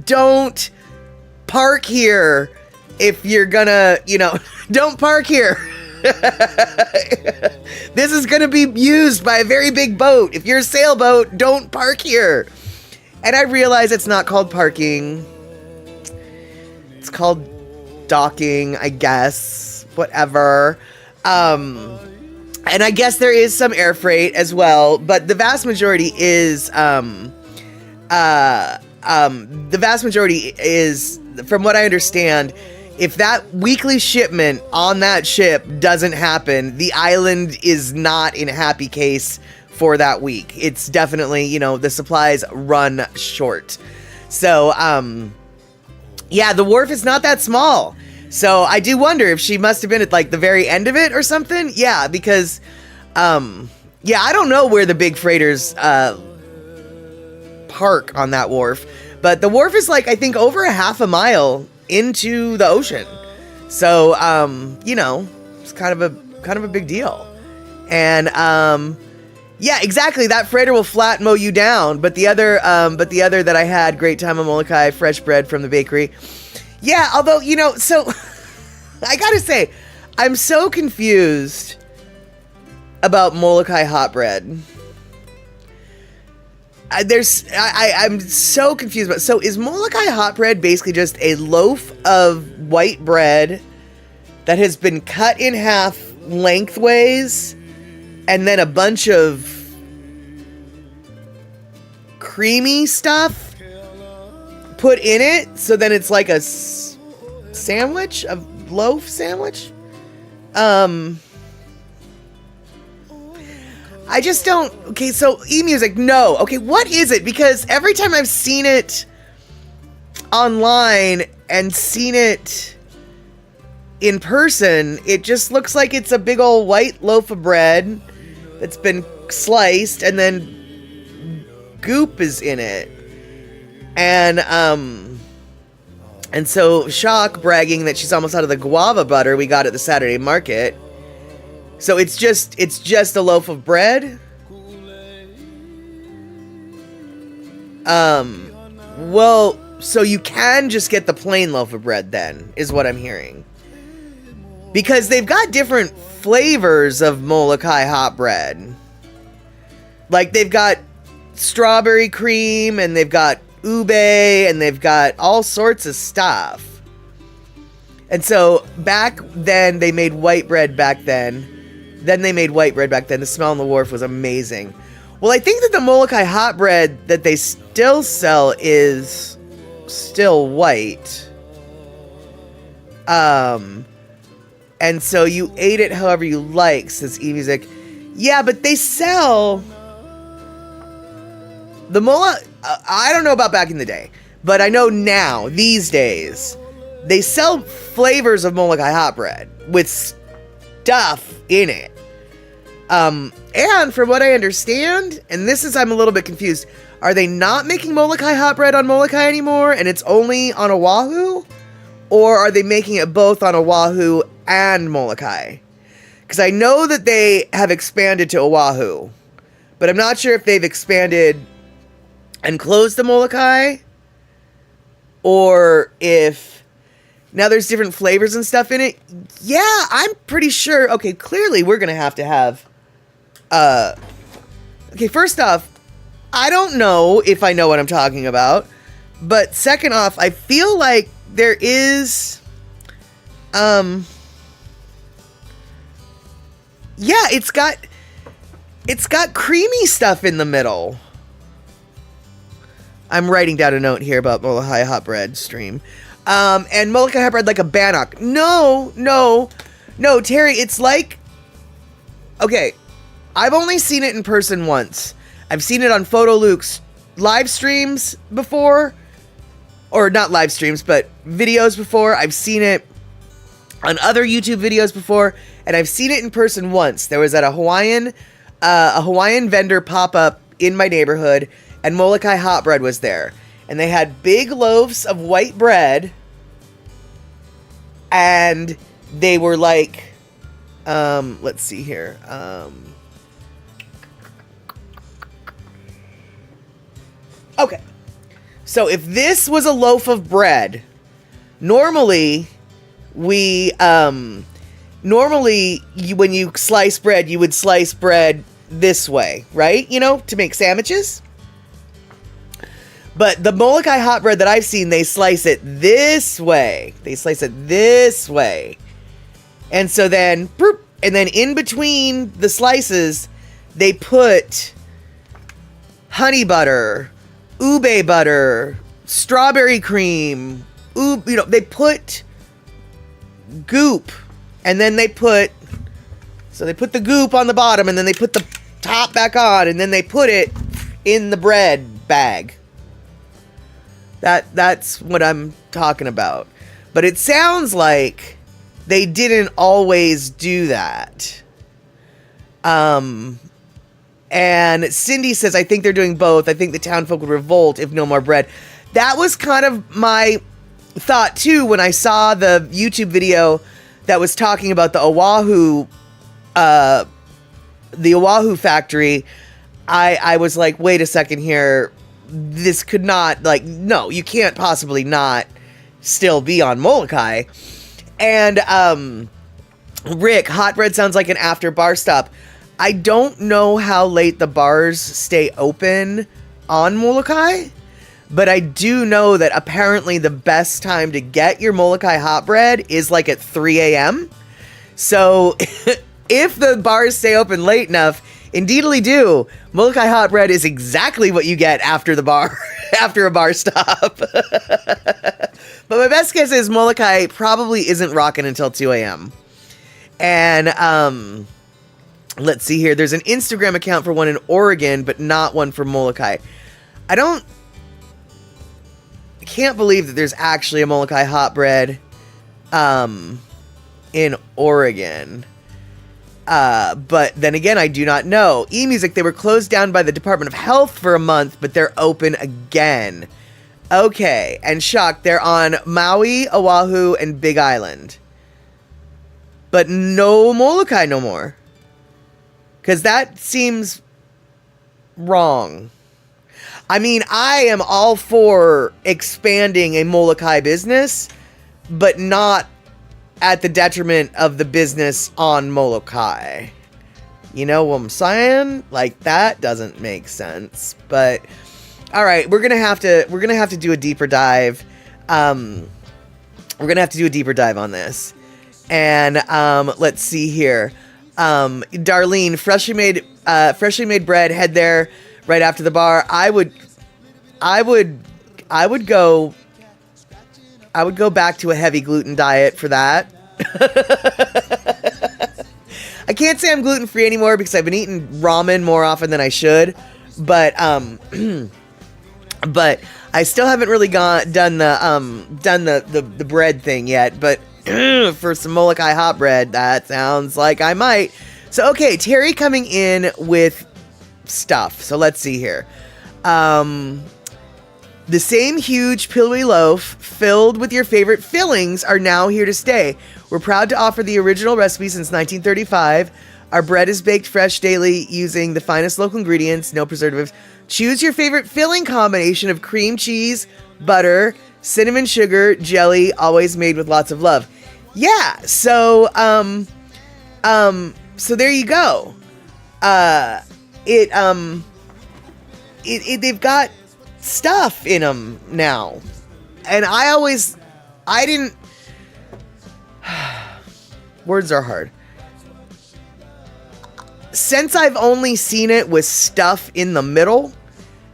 don't park here if you're gonna, don't park here. This is going to be used by a very big boat. If you're a sailboat, don't park here. And I realize it's not called parking. It's called docking, I guess. Whatever. And I guess there is some air freight as well, but the vast majority is, from what I understand, if that weekly shipment on that ship doesn't happen, the island is not in a happy case for that week. It's definitely, the supplies run short. So, yeah, the wharf is not that small. So I do wonder if she must have been at like the very end of it or something. Yeah, because, yeah, I don't know where the big freighters, park on that wharf, but the wharf is like, I think over a half a mile into the ocean. So, it's kind of a big deal. And, yeah, exactly. That freighter will flat mow you down. But the other that I had, Great Time of Molokai, fresh bread from the bakery. Yeah, although, so I gotta say, I'm so confused about Molokai hot bread. I'm so confused about. So is Molokai hot bread basically just a loaf of white bread that has been cut in half lengthways, and then a bunch of creamy stuff put in it, so then it's like a sandwich, a loaf sandwich? I just don't. Okay, so eMusic, no. Okay, what is it? Because every time I've seen it online and seen it in person, it just looks like it's a big old white loaf of bread that's been sliced, and then goop is in it. And so Shock bragging that she's almost out of the guava butter we got at the Saturday market. So it's just a loaf of bread. Well, so you can just get the plain loaf of bread then, is what I'm hearing. Because they've got different flavors of Molokai hot bread. Like they've got strawberry cream, and they've got ube, and they've got all sorts of stuff. And so back then they made white bread back then. Then they made white bread back then. The smell on the wharf was amazing. Well, I think that the Molokai hot bread that they still sell is still white. And so you ate it however you like, says eMusic. Yeah, but they sell the I don't know about back in the day, but I know now, these days, they sell flavors of Molokai hot bread with stuff in it. And from what I understand, and I'm a little bit confused, are they not making Molokai hot bread on Molokai anymore, and it's only on Oahu? Or are they making it both on Oahu and Molokai? Because I know that they have expanded to Oahu, but I'm not sure if they've expanded and closed the Molokai, or if now there's different flavors and stuff in it. Yeah, I'm pretty sure. Okay, clearly we're gonna have to have. Okay, first off, I don't know if I know what I'm talking about, but second off, I feel like there is, yeah, it's got creamy stuff in the middle. I'm writing down a note here about Molokai hot bread stream. And Molokai hot bread like a bannock. No, Terry, it's like, okay, I've only seen it in person once. I've seen it on Photo Luke's live streams before, or not live streams, but videos before. I've seen it on other YouTube videos before, and I've seen it in person once. There was at a Hawaiian vendor pop-up in my neighborhood, and Molokai hot bread was there. And they had big loaves of white bread, and they were like, let's see here. Okay. So if this was a loaf of bread, normally when you slice bread, you would slice bread this way, right? To make sandwiches. But the Molokai hot bread that I've seen, they slice it this way. And so then, and then in between the slices, they put honey butter, ube butter, strawberry cream, they put goop, and then they put the goop on the bottom, and then they put the top back on, and then they put it in the bread bag. That's what I'm talking about. But it sounds like they didn't always do that. And Cindy says, I think they're doing both. I think the townfolk would revolt if no more bread. That was kind of my thought too when I saw the YouTube video that was talking about the Oahu factory. I was like, wait a second here. This could not, no, you can't possibly not still be on Molokai. And Rick, hot bread sounds like an after bar stop. I don't know how late the bars stay open on Molokai, but I do know that apparently the best time to get your Molokai hot bread is like at 3 a.m. So if the bars stay open late enough, indeedly do, Molokai hot bread is exactly what you get after the bar, after a bar stop. But my best guess is Molokai probably isn't rocking until 2 a.m. And let's see here. There's an Instagram account for one in Oregon, but not one for Molokai. I can't believe that there's actually a Molokai hot bread in Oregon. But then again, I do not know. eMusic, they were closed down by the Department of Health for a month, but they're open again. Okay, and Shock, they're on Maui, Oahu, and Big Island. But no Molokai no more. Because that seems wrong. I mean, I am all for expanding a Molokai business, but not at the detriment of the business on Molokai. You know what I'm saying? Like, that doesn't make sense. But all right, we're gonna have to do a deeper dive. We're gonna have to do a deeper dive on this. And let's see here. Darlene, freshly made bread. Head there right after the bar. I would go back to a heavy gluten diet for that. I can't say I'm gluten free anymore because I've been eating ramen more often than I should, but but I still haven't really done the bread thing yet. But for some Molokai hot bread, that sounds like I might. So okay, Terry coming in with stuff. So let's see here. The same huge pillowy loaf filled with your favorite fillings are now here to stay. We're proud to offer the original recipe since 1935. Our bread is baked fresh daily using the finest local ingredients, no preservatives. Choose your favorite filling combination of cream cheese, butter, cinnamon sugar, jelly, always made with lots of love. Yeah, so so there you go. They've got stuff in them now, and I didn't. Words are hard. Since I've only seen it with stuff in the middle,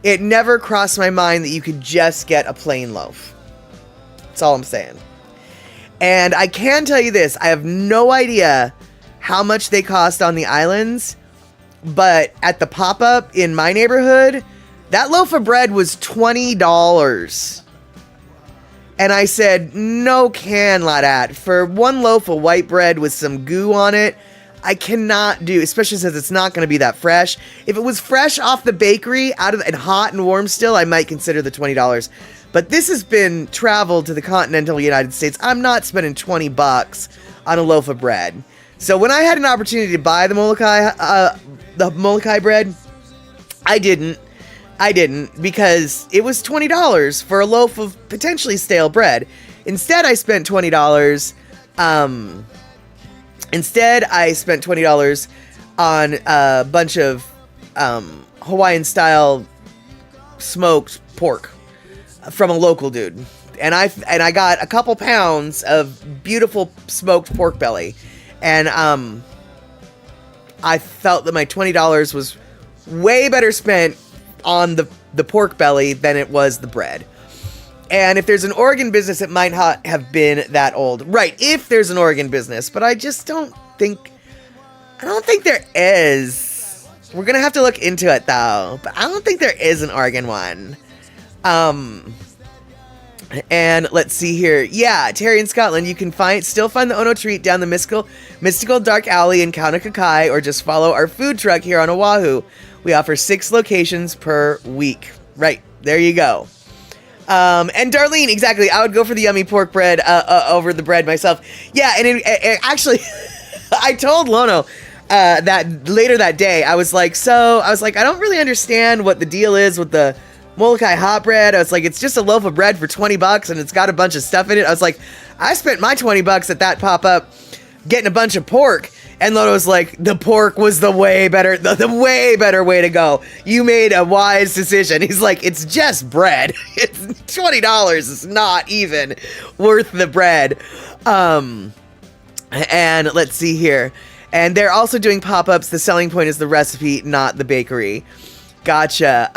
it never crossed my mind that you could just get a plain loaf. That's all I'm saying. And I can tell you this, I have no idea how much they cost on the islands, but at the pop-up in my neighborhood, that loaf of bread was $20. And I said, no can, ladat. For one loaf of white bread with some goo on it, I cannot do, especially since it's not going to be that fresh. If it was fresh off the bakery, and hot and warm still, I might consider the $20. But this has been traveled to the continental United States. I'm not spending $20 on a loaf of bread. So when I had an opportunity to buy the Molokai bread, I didn't because it was $20 for a loaf of potentially stale bread. Instead, I spent $20. Instead, I spent $20 on a bunch of Hawaiian-style smoked pork from a local dude, and I got a couple pounds of beautiful smoked pork belly, and I felt that my $20 was way better spent on the pork belly than it was the bread. And if there's an Oregon business, it might not have been that old. Right, if there's an Oregon business, but I just don't think there is. We're going to have to look into it, though. But I don't think there is an Oregon one. And let's see here. Yeah, Terry in Scotland, you can still find the Ono Treat down the mystical dark alley in Kaunakakai, or just follow our food truck here on Oahu. We offer 6 locations per week. Right, there you go. And Darlene, exactly. I would go for the yummy pork bread over the bread myself. Yeah, and it actually, I told Lono that later that day, I was like, I don't really understand what the deal is with the Molokai hot bread. I was like, it's just a loaf of bread for $20 and it's got a bunch of stuff in it. I was like, I spent my $20 at that pop-up getting a bunch of pork. And Lono was like, the pork was the way better way to go. You made a wise decision. He's like, it's just bread. It's $20. It's not even worth the bread. And let's see here. And they're also doing pop-ups. The selling point is the recipe, not the bakery. Gotcha.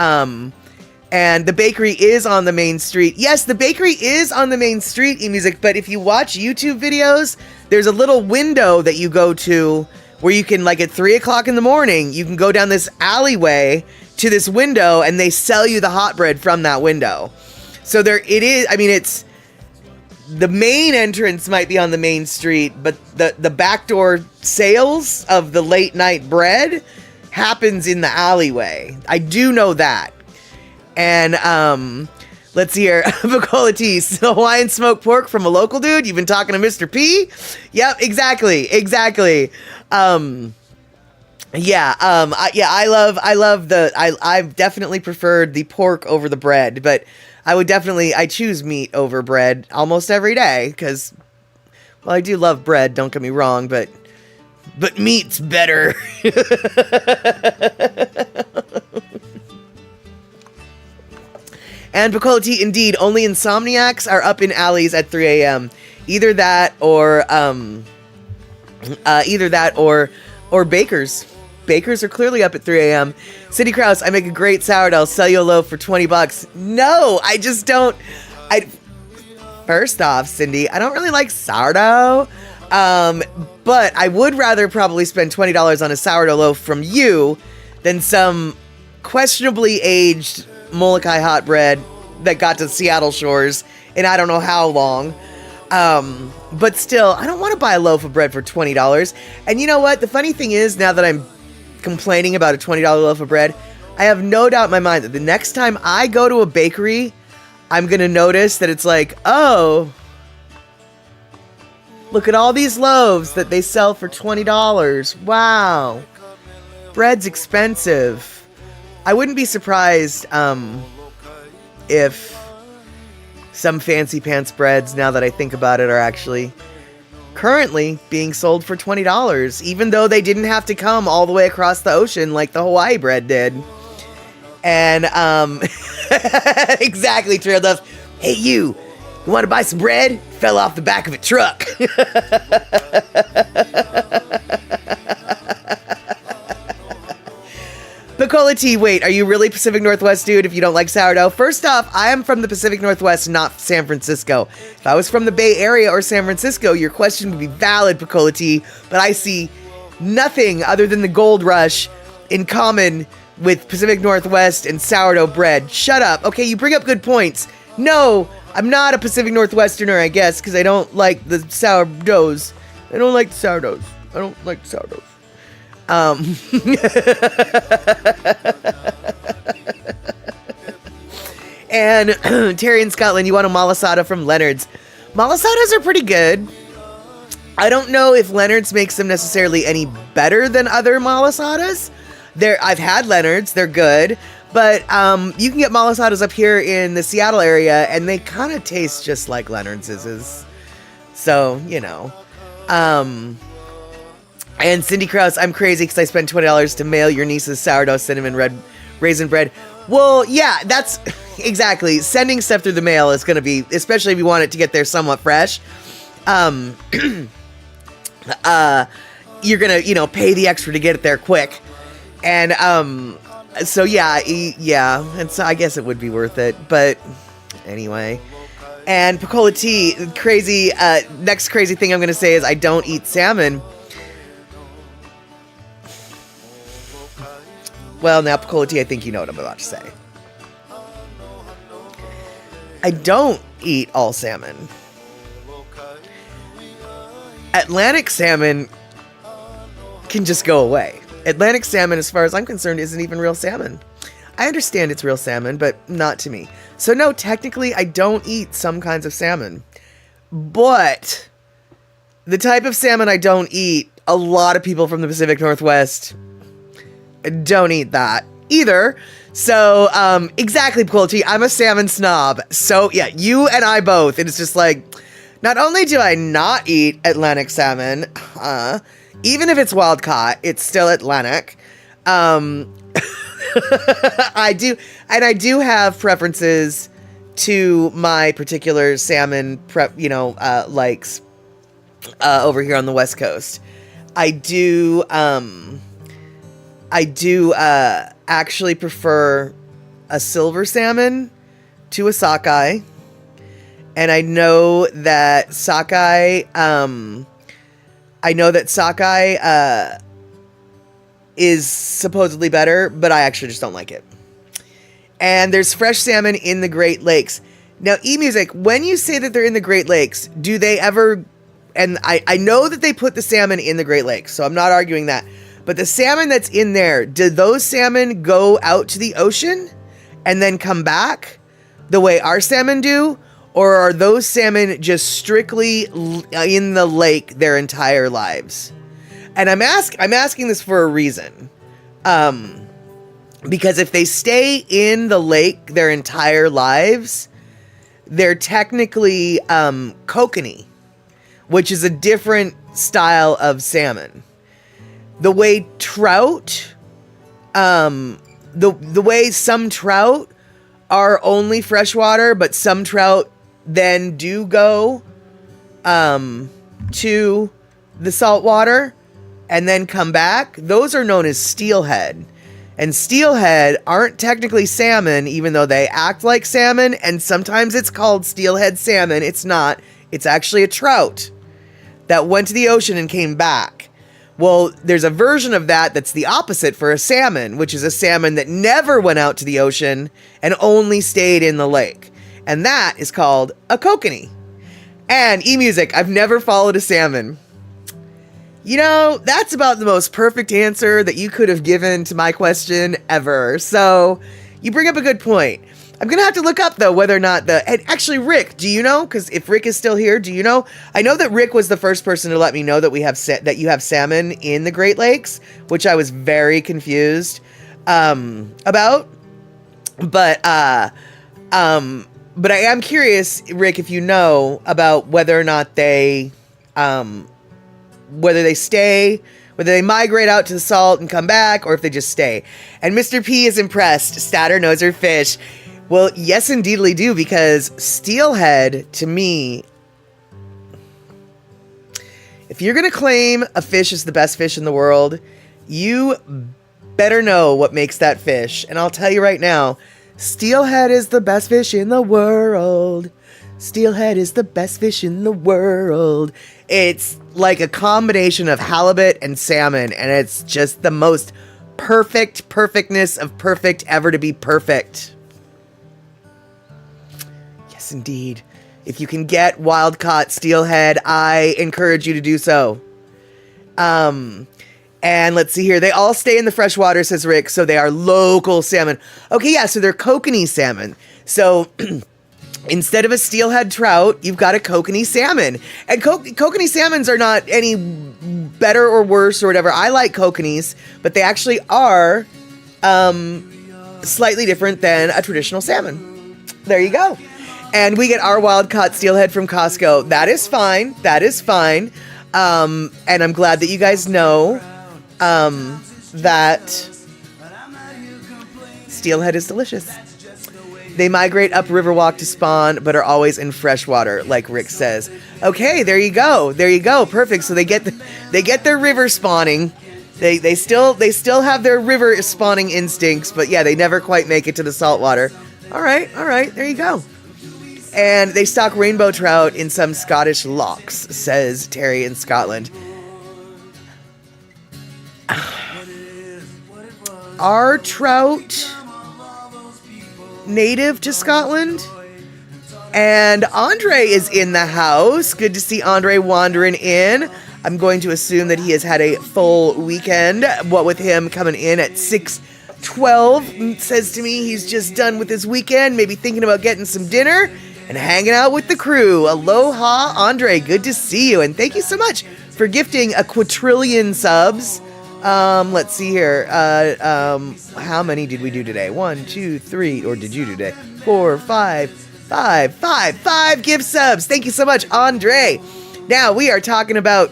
And the bakery is on the main street. Yes, the bakery is on the main street, eMusic, but if you watch YouTube videos, there's a little window that you go to where you can, like at 3 o'clock in the morning, you can go down this alleyway to this window and they sell you the hot bread from that window. So there it is. I mean, it's the main entrance might be on the main street, but the backdoor sales of the late night bread happens in the alleyway. I do know that. And let's see here. Bacola Tea, Hawaiian smoked pork from a local dude. You've been talking to Mr. P? Yep, exactly. I've definitely preferred the pork over the bread, but I choose meat over bread almost every day because, well, I do love bread, don't get me wrong, but meat's better. And Bacola Tea, indeed, only insomniacs are up in alleys at 3 a.m. Either that or bakers. Bakers are clearly up at 3 a.m. Cindy Krause, I make a great sourdough. I'll sell you a loaf for $20. No, I just don't. First off, Cindy, I don't really like sourdough. But I would rather probably spend $20 on a sourdough loaf from you than some questionably aged Molokai hot bread that got to Seattle shores in I don't know how long. But still, I don't want to buy a loaf of bread for $20. And you know what? The funny thing is, now that I'm complaining about a $20 loaf of bread, I have no doubt in my mind that the next time I go to a bakery, I'm going to notice that it's like, oh, look at all these loaves that they sell for $20. Wow. Bread's expensive. I wouldn't be surprised if some fancy pants breads, now that I think about it, are actually currently being sold for $20, even though they didn't have to come all the way across the ocean like the Hawaii bread did. And exactly, Trail Duff. Hey, you want to buy some bread? Fell off the back of a truck. Bacola Tea, wait, are you really Pacific Northwest, dude, if you don't like sourdough? First off, I am from the Pacific Northwest, not San Francisco. If I was from the Bay Area or San Francisco, your question would be valid, Bacola Tea, but I see nothing other than the gold rush in common with Pacific Northwest and sourdough bread. Shut up. Okay, you bring up good points. No, I'm not a Pacific Northwesterner, I guess, because I don't like the sourdoughs. I don't like the sourdoughs. I don't like the sourdoughs. And Terry in Scotland, you want a malasada from Leonard's. Malasadas are pretty good. I don't know if Leonard's makes them necessarily any better than other malasadas. I've had Leonard's, they're good, but you can get malasadas up here in the Seattle area, and they kind of taste just like Leonard's is. So, you know. And Cindy Krause, I'm crazy because I spent $20 to mail your niece's sourdough cinnamon red raisin bread. Well, yeah, that's exactly. Sending stuff through the mail is going to be, especially if you want it to get there somewhat fresh. you're gonna, pay the extra to get it there quick. And so yeah, and so I guess it would be worth it. But anyway, and Picola tea, crazy. Next crazy thing I'm gonna say is I don't eat salmon. Well, now Picola tea, I think you know what I'm about to say. I don't eat all salmon. Atlantic salmon can just go away. Atlantic salmon, as far as I'm concerned, isn't even real salmon. I understand it's real salmon, but not to me. So no, technically, I don't eat some kinds of salmon. But the type of salmon I don't eat, a lot of people from the Pacific Northwest don't eat that either. So, exactly, Quilty, I'm a salmon snob. So, yeah, you and I both. It's just like, not only do I not eat Atlantic salmon, even if it's wild caught, it's still Atlantic. I do have preferences to my particular salmon likes over here on the West Coast. I do actually prefer a silver salmon to a sockeye. And I know that sockeye, is supposedly better, but I actually just don't like it. And there's fresh salmon in the Great Lakes. Now, eMusic, when you say that they're in the Great Lakes, do they ever, and I know that they put the salmon in the Great Lakes, so I'm not arguing that. But the salmon that's in there, do those salmon go out to the ocean and then come back the way our salmon do? Or are those salmon just strictly in the lake their entire lives? And I'm asking this for a reason. Because if they stay in the lake their entire lives, they're technically kokanee, which is a different style of salmon. The way trout, the way some trout are only freshwater, but some trout then do go to the saltwater and then come back, those are known as steelhead. And steelhead aren't technically salmon, even though they act like salmon, and sometimes it's called steelhead salmon. It's not. It's actually a trout that went to the ocean and came back. Well, there's a version of that that's the opposite for a salmon, which is a salmon that never went out to the ocean and only stayed in the lake. And that is called a kokanee. And eMusic, I've never followed a salmon. You know, that's about the most perfect answer that you could have given to my question ever. So, you bring up a good point. I'm going to have to look up, though, whether or not and actually, Rick, do you know? Because if Rick is still here, do you know? I know that Rick was the first person to let me know that that you have salmon in the Great Lakes, which I was very confused about. But I am curious, Rick, if you know about whether or not they, whether they migrate out to the salt and come back, or if they just stay. And Mr. P is impressed. Statter knows her fish. Well, yes, indeedly do, because steelhead, to me, if you're going to claim a fish is the best fish in the world, you better know what makes that fish. And I'll tell you right now, steelhead is the best fish in the world. Steelhead is the best fish in the world. It's like a combination of halibut and salmon, and it's just the most perfectness of perfect ever to be perfect. Yes, indeed. If you can get wild-caught steelhead, I encourage you to do so. And let's see here. They all stay in the freshwater, says Rick, so they are local salmon. Okay, yeah, so they're kokanee salmon. So instead of a steelhead trout, you've got a kokanee salmon. And kokanee salmons are not any better or worse or whatever. I like kokanees, but they actually are slightly different than a traditional salmon. There you go. And we get our wild-caught steelhead from Costco. That is fine. That is fine. And I'm glad that you guys know that steelhead is delicious. They migrate up Riverwalk to spawn, but are always in fresh water, like Rick says. Okay, there you go. There you go. Perfect. So they get their river spawning. They still have their river spawning instincts, but yeah, they never quite make it to the saltwater. All right. There you go. And they stock rainbow trout in some Scottish lochs, says Terry in Scotland. Are trout native to Scotland? And Andre is in the house. Good to see Andre wandering in. I'm going to assume that he has had a full weekend. What with him coming in at 6:12, says to me he's just done with his weekend, maybe thinking about getting some dinner and hanging out with the crew. Aloha, Andre. Good to see you. And thank you so much for gifting a quadrillion subs. Let's see here. How many did we do today? 1, 2, 3, or did you do today? 4, 5 gift subs. Thank you so much, Andre. Now we are talking about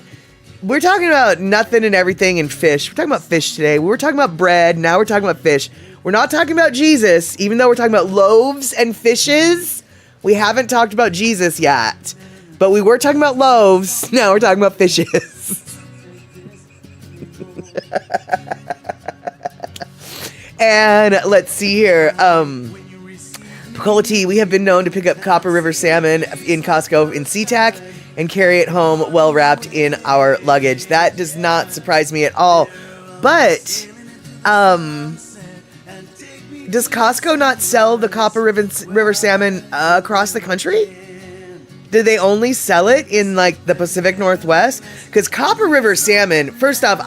nothing and everything and fish. We're talking about fish today. We were talking about bread. Now we're talking about fish. We're not talking about Jesus, even though we're talking about loaves and fishes. We haven't talked about Jesus yet, but we were talking about loaves. Now we're talking about fishes. And let's see here. Picola T, we have been known to pick up Copper River salmon in Costco in SeaTac and carry it home well wrapped in our luggage. That does not surprise me at all. But does Costco not sell the Copper River salmon across the country? Do they only sell it in like the Pacific Northwest? Because Copper River salmon, first off,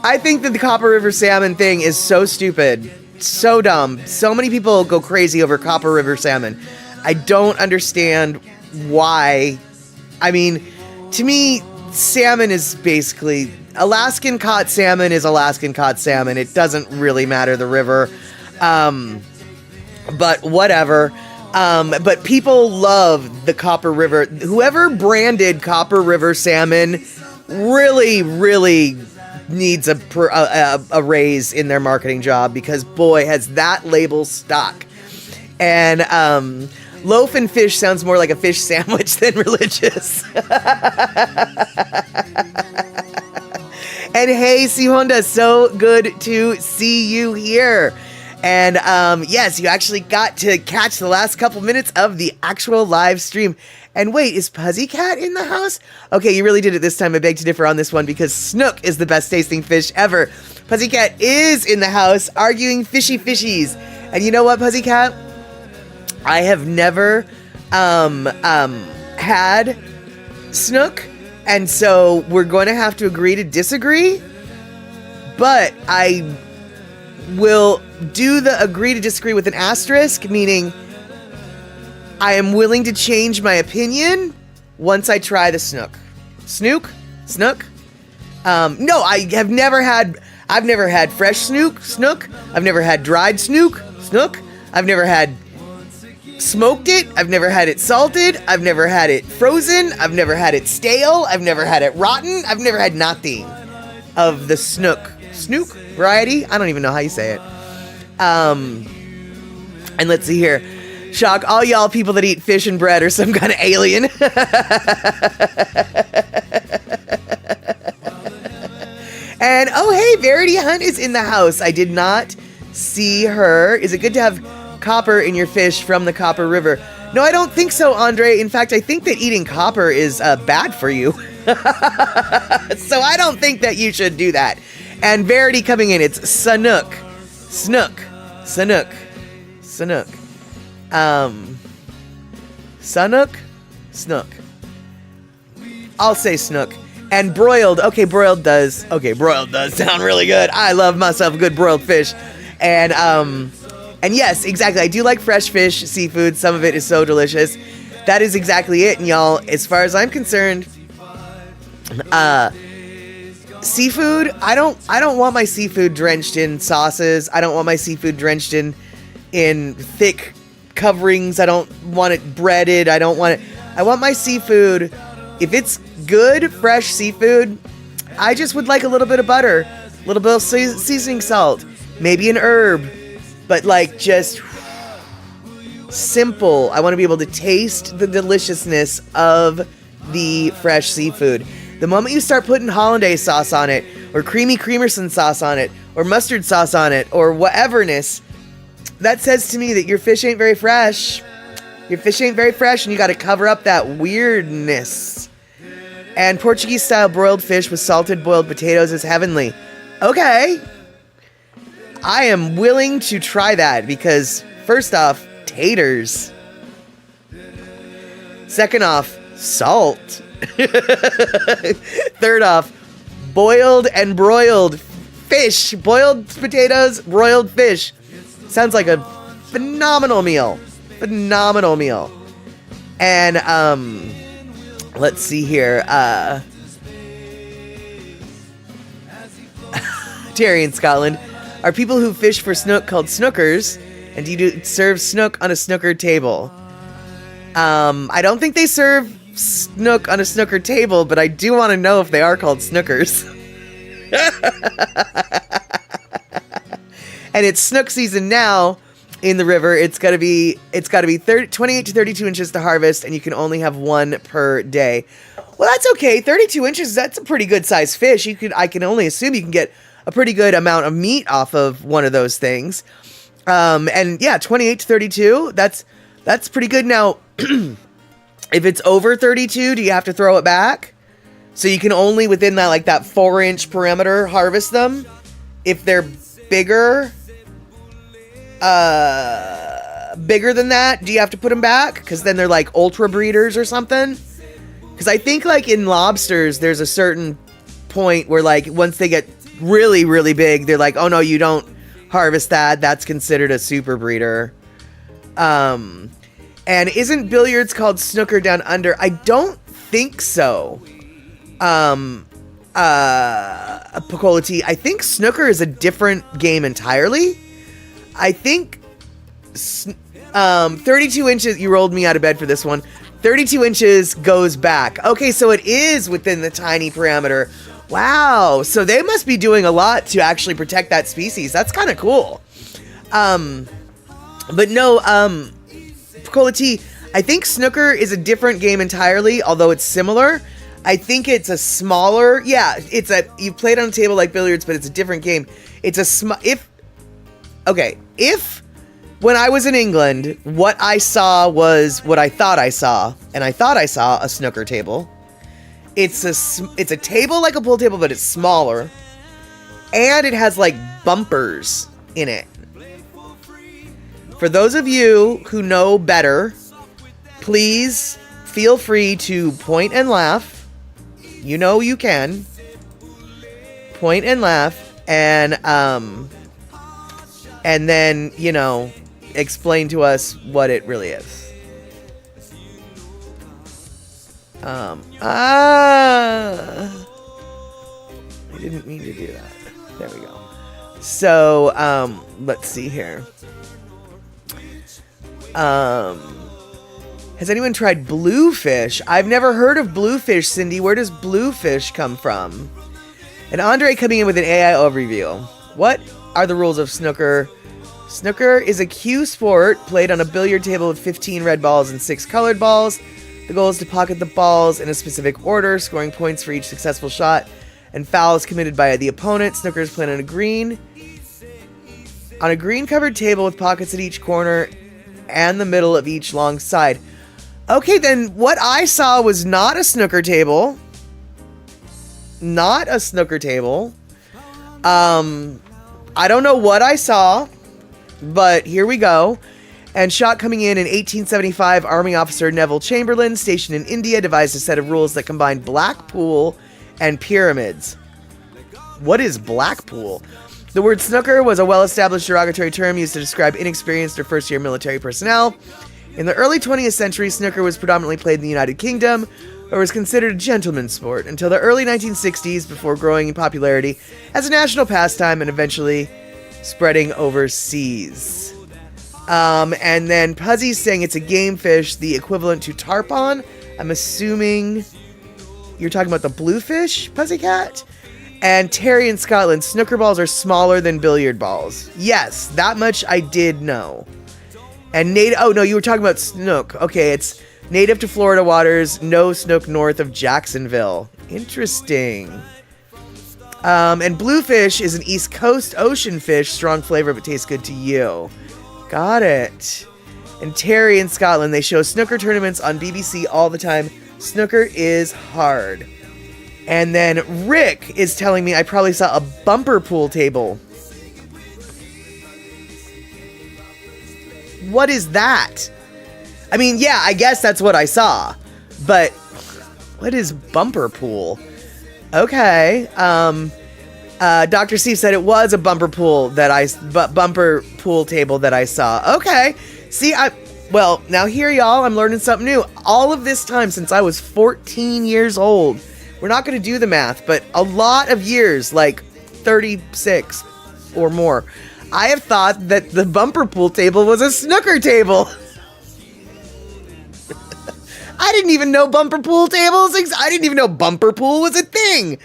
I think that the Copper River salmon thing is so stupid, so dumb. So many people go crazy over Copper River salmon. I don't understand why. I mean, to me, salmon is basically Alaskan caught salmon is Alaskan caught salmon. It doesn't really matter the river. But whatever. But people love the Copper River. Whoever branded Copper River salmon really, really needs a raise in their marketing job, because boy, has that label stuck. And loaf and fish sounds more like a fish sandwich than religious. And hey, C Honda, so good to see you here. And yes, you actually got to catch the last couple minutes of the actual live stream. And wait, is Pussycat in the house? Okay, you really did it this time. I beg to differ on this one, because snook is the best tasting fish ever. Pussycat is in the house arguing fishy fishies. And you know what, Pussycat? I have never had snook, and so we're going to have to agree to disagree. But I will do the agree to disagree with an asterisk, meaning I am willing to change my opinion once I try the snook. Snook? No, I've never had fresh snook. I've never had dried snook. I've never had smoked it. I've never had it salted. I've never had it frozen. I've never had it stale. I've never had it rotten. I've never had nothing of the snook variety. I don't even know how you say it. And let's see here. Shock, all y'all people that eat fish and bread are some kind of alien. And oh hey, Verity Hunt is in the house. I did not see her. Is it good to have copper in your fish from the Copper River? No, I don't think so, Andre. In fact, I think that eating copper is bad for you. So I don't think that you should do that. And Verity coming in, it's Snook. Snook. I'll say snook. And broiled. Okay, broiled does sound really good. I love myself a good broiled fish. And yes, exactly. I do like fresh fish, seafood. Some of it is so delicious. That is exactly it. And y'all, as far as I'm concerned, seafood, I don't want my seafood drenched in sauces. I don't want my seafood drenched in thick coverings. I don't want it breaded. I want my seafood, if it's good, fresh seafood, I just would like a little bit of butter, a little bit of seasoning salt, maybe an herb, but like just simple. I want to be able to taste the deliciousness of the fresh seafood. The moment you start putting hollandaise sauce on it, or creamy creamerson sauce on it, or mustard sauce on it, or whateverness, that says to me that your fish ain't very fresh. Your fish ain't very fresh, and you got to cover up that weirdness. And Portuguese-style broiled fish with salted boiled potatoes is heavenly. Okay. I am willing to try that because, first off, taters. Second off, salt. Third off, boiled and broiled fish. Boiled potatoes, broiled fish. Sounds like a phenomenal meal. Phenomenal meal. And, let's see here. Terry in Scotland. Are people who fish for snook called snookers? And do you serve snook on a snooker table? I don't think they serve snook on a snooker table, but I do want to know if they are called snookers. And it's snook season now in the river. It's got to be 28 to 32 inches to harvest, and you can only have one per day. Well, that's okay. 32 inches, that's a pretty good size fish. I can only assume you can get a pretty good amount of meat off of one of those things. And yeah, 28 to 32, that's pretty good. Now, if it's over 32, do you have to throw it back? So you can only within that 4-inch perimeter harvest them. If they're bigger than that, do you have to put them back? Because then they're like ultra breeders or something. Because I think in lobsters, there's a certain point where once they get really, really big, they're like, oh no, you don't harvest that. That's considered a super breeder. And isn't billiards called snooker down under? I don't think so. Picola T, I think snooker is a different game entirely. I think 32 inches, you rolled me out of bed for this one. 32 inches goes back. Okay, so it is within the tiny parameter. Wow, so they must be doing a lot to actually protect that species. That's kind of cool. But no, Picola T, I think snooker is a different game entirely, although it's similar. I think it's a smaller, you play it on a table like billiards, but it's a different game. It's if when I was in England, what I saw was what I thought I saw, and I thought I saw a snooker table. It's a table like a pool table, but it's smaller, and it has bumpers in it. For those of you who know better, please feel free to point and laugh. You know you can. Point and laugh, and then, explain to us what it really is. I didn't mean to do that. There we go. So, let's see here. Has anyone tried bluefish? I've never heard of bluefish, Cindy. Where does bluefish come from? And Andre coming in with an AI overview. What are the rules of snooker? Snooker is a cue sport played on a billiard table with 15 red balls and 6 colored balls. The goal is to pocket the balls in a specific order, scoring points for each successful shot, and fouls committed by the opponent. Snooker is played on a green covered table with pockets at each corner and the middle of each long side. Okay, then what I saw was not a snooker table. Not a snooker table. I don't know what I saw, but here we go. And shot coming in 1875, Army officer Neville Chamberlain, stationed in India, devised a set of rules that combined blackpool and pyramids. What is blackpool? The word snooker was a well-established derogatory term used to describe inexperienced or first-year military personnel. In the early 20th century, snooker was predominantly played in the United Kingdom, or was considered a gentleman's sport, until the early 1960s, before growing in popularity as a national pastime and eventually spreading overseas. And then Puzzy's saying it's a game fish, the equivalent to tarpon. I'm assuming you're talking about the bluefish, Puzzy Cat. And Terry in Scotland, snooker balls are smaller than billiard balls. Yes, that much I did know. And oh no, you were talking about snook. Okay, it's native to Florida waters, no snook north of Jacksonville. Interesting. And bluefish is an East Coast ocean fish, strong flavor but tastes good to you. Got it. And Terry in Scotland, they show snooker tournaments on BBC all the time. Snooker is hard. And then Rick is telling me I probably saw a bumper pool table. What is that? I mean, yeah, I guess that's what I saw. But what is bumper pool? Okay. Dr. Steve said it was a bumper pool bumper pool table that I saw. Okay. See, well, now here y'all, I'm learning something new. All of this time since I was 14 years old. We're not going to do the math, but a lot of years, like 36 or more, I have thought that the bumper pool table was a snooker table. I didn't even know bumper pool tables. I didn't even know bumper pool was a thing.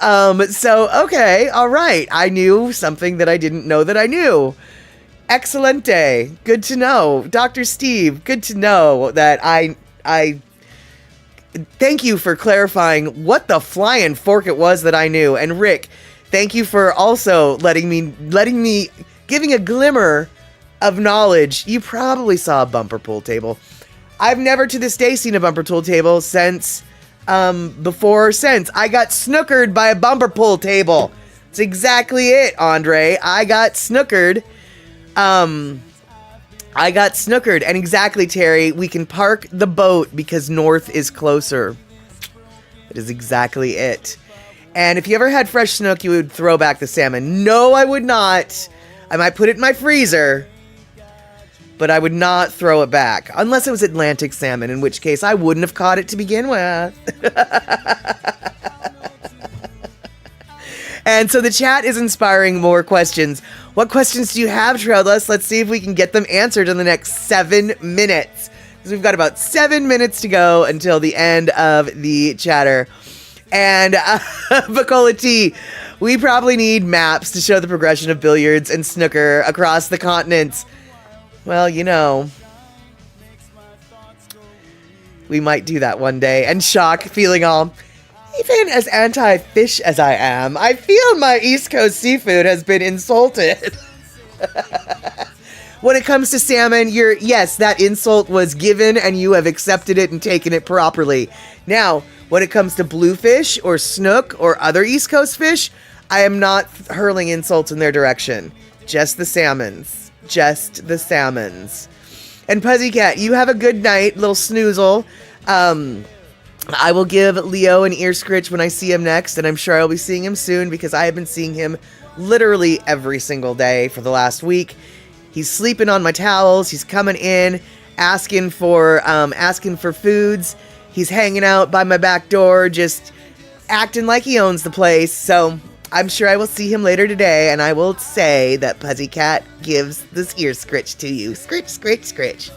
So, okay, all right. I knew something that I didn't know that I knew. Excelente. Good to know. Dr. Steve, good to know that I thank you for clarifying what the flying fork it was that I knew. And Rick, thank you for also letting me, giving a glimmer of knowledge. You probably saw a bumper pool table. I've never to this day seen a bumper pool table since I got snookered by a bumper pool table. That's exactly it, Andre. I got snookered. And exactly, Terry, we can park the boat because north is closer. That is exactly it. And if you ever had fresh snook, you would throw back the salmon. No, I would not. I might put it in my freezer, but I would not throw it back. Unless it was Atlantic salmon, in which case I wouldn't have caught it to begin with. And so the chat is inspiring more questions. What questions do you have, Trailus? Let's see if we can get them answered in the next 7 minutes. Because we've got about 7 minutes to go until the end of the chatter. And Bacola T, we probably need maps to show the progression of billiards and snooker across the continents. Well, you know, we might do that one day. And Shock, feeling all... Even as anti-fish as I am, I feel my East Coast seafood has been insulted. When it comes to salmon, yes, that insult was given and you have accepted it and taken it properly. Now, when it comes to bluefish or snook or other East Coast fish, I am not hurling insults in their direction. Just the salmons. Just the salmons. And Puzzycat, you have a good night, little snoozle. I will give Leo an ear scritch when I see him next, and I'm sure I'll be seeing him soon because I have been seeing him literally every single day for the last week. He's sleeping on my towels. He's coming in, asking for foods. He's hanging out by my back door, just acting like he owns the place. So I'm sure I will see him later today, and I will say that Puzzycat gives this ear scritch to you. Scritch, scritch, scritch.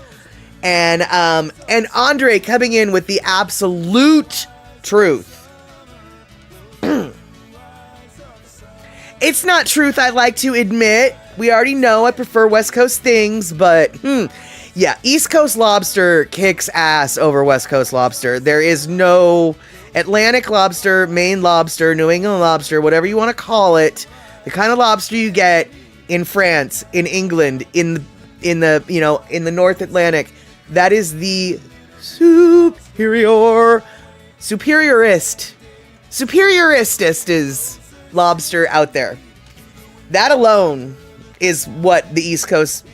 And Andre coming in with the absolute truth. It's not truth, I like to admit. We already know I prefer West Coast things, but yeah, East Coast lobster kicks ass over West Coast lobster. There is no Atlantic lobster, Maine lobster, New England lobster, whatever you want to call it. The kind of lobster you get in France, in England, in the North Atlantic. That is the superiorist is lobster out there. That alone is what the East Coast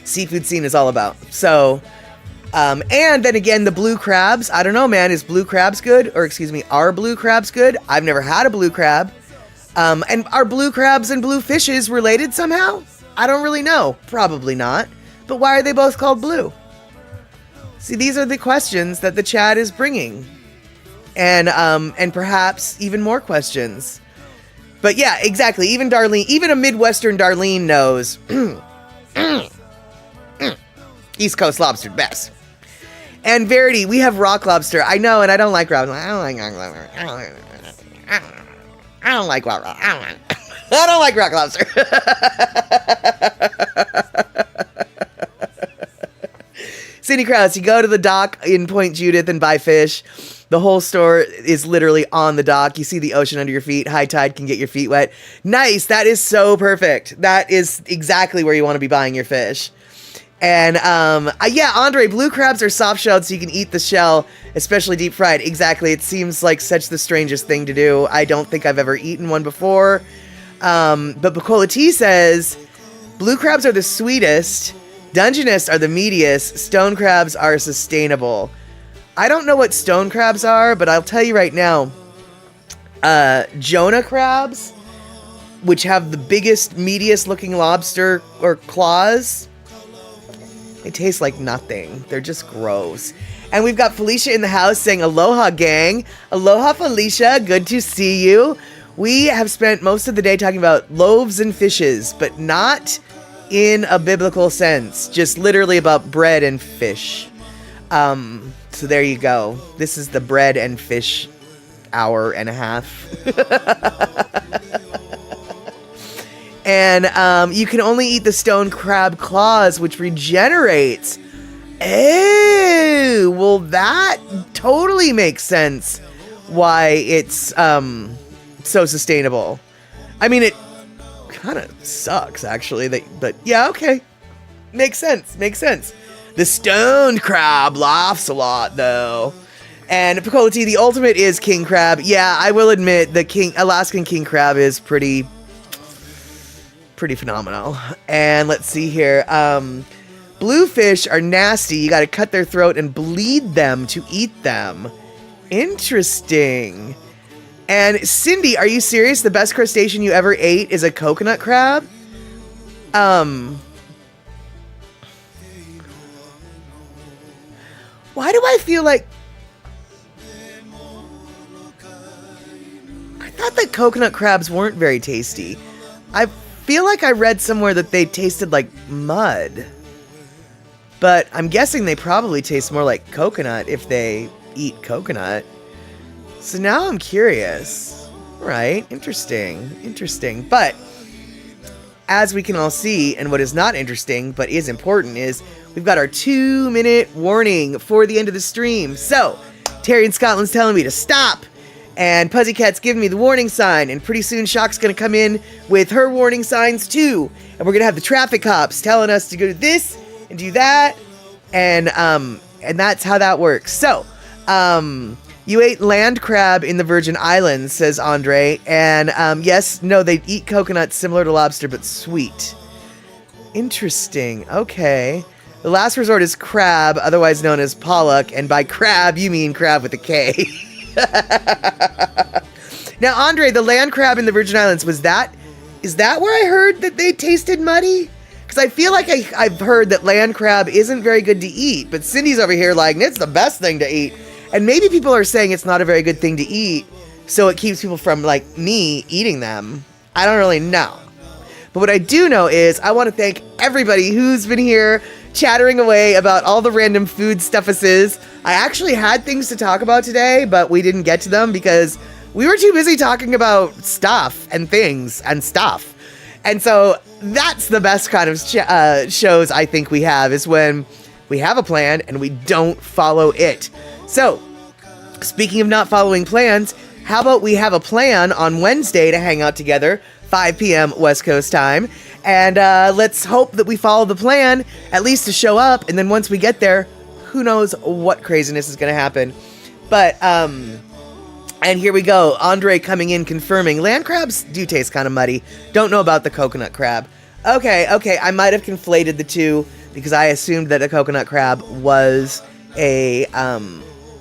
seafood scene is all about. So, and then again, the blue crabs. I don't know, man. Is blue crabs good? Or excuse me, are blue crabs good? I've never had a blue crab. And are blue crabs and blue fishes related somehow? I don't really know. Probably not. But why are they both called blue? See, these are the questions that the chat is bringing. And perhaps even more questions. But yeah, exactly. Even Darlene, even a Midwestern Darlene knows East Coast lobster best. And Verity, we have rock lobster. I know, and I don't like rock. I don't like rock lobster. I don't like rock lobster. I don't like rock lobster. Cindy Krause, you go to the dock in Point Judith and buy fish. The whole store is literally on the dock. You see the ocean under your feet. High tide can get your feet wet. Nice. That is so perfect. That is exactly where you want to be buying your fish. And yeah, Andre, blue crabs are soft shelled so you can eat the shell, especially deep fried. Exactly. It seems like such the strangest thing to do. I don't think I've ever eaten one before. But Bacola T says, blue crabs are the sweetest. Dungeness are the meatiest. Stone crabs are sustainable. I don't know what stone crabs are, but I'll tell you right now. Jonah crabs, which have the biggest, meatiest looking lobster or claws, they taste like nothing. They're just gross. And we've got Felicia in the house saying, aloha, gang. Aloha, Felicia. Good to see you. We have spent most of the day talking about loaves and fishes, but not in a biblical sense. Just literally about bread and fish. So there you go. This is the bread and fish hour and a half. And you can only eat the stone crab claws, which regenerates. Oh, well, that totally makes sense why it's so sustainable. I mean, it kind of sucks, actually. But yeah, okay. Makes sense. Makes sense. The stone crab laughs a lot, though. And Picola T, the ultimate is king crab. Yeah, I will admit the Alaskan king crab is pretty phenomenal. And let's see here. Bluefish are nasty. You got to cut their throat and bleed them to eat them. Interesting. And Cindy, are you serious? The best crustacean you ever ate is a coconut crab? Why do I feel like... I thought that coconut crabs weren't very tasty. I feel like I read somewhere that they tasted like mud. But I'm guessing they probably taste more like coconut if they eat coconut. So now I'm curious. Right, interesting. But as we can all see, and what is not interesting but is important is we've got our 2-minute warning for the end of the stream. So Terry in Scotland's telling me to stop. And Puzzycat's giving me the warning sign. And pretty soon Shock's going to come in with her warning signs too. And we're going to have the traffic cops telling us to go do this and do that. And that's how that works. So, you ate land crab in the Virgin Islands, says Andre. And yes, no, they eat coconuts similar to lobster, but sweet. Interesting. Okay. The last resort is crab, otherwise known as pollock. And by crab, you mean crab with a K. Now, Andre, the land crab in the Virgin Islands, is that where I heard that they tasted muddy? Because I feel like I've heard that land crab isn't very good to eat, but Cindy's over here like, it's the best thing to eat. And maybe people are saying it's not a very good thing to eat, so it keeps people from, like me, eating them. I don't really know. But what I do know is I want to thank everybody who's been here chattering away about all the random food stuffuses. I actually had things to talk about today, but we didn't get to them because we were too busy talking about stuff and things and stuff. And so that's the best kind of shows I think we have, is when we have a plan and we don't follow it. So, speaking of not following plans, how about we have a plan on Wednesday to hang out together, 5 p.m. West Coast time, and let's hope that we follow the plan, at least to show up, and then once we get there, who knows what craziness is going to happen. But, and here we go, Andre coming in confirming, land crabs do taste kind of muddy. Don't know about the coconut crab. Okay, I might have conflated the two, because I assumed that a coconut crab was a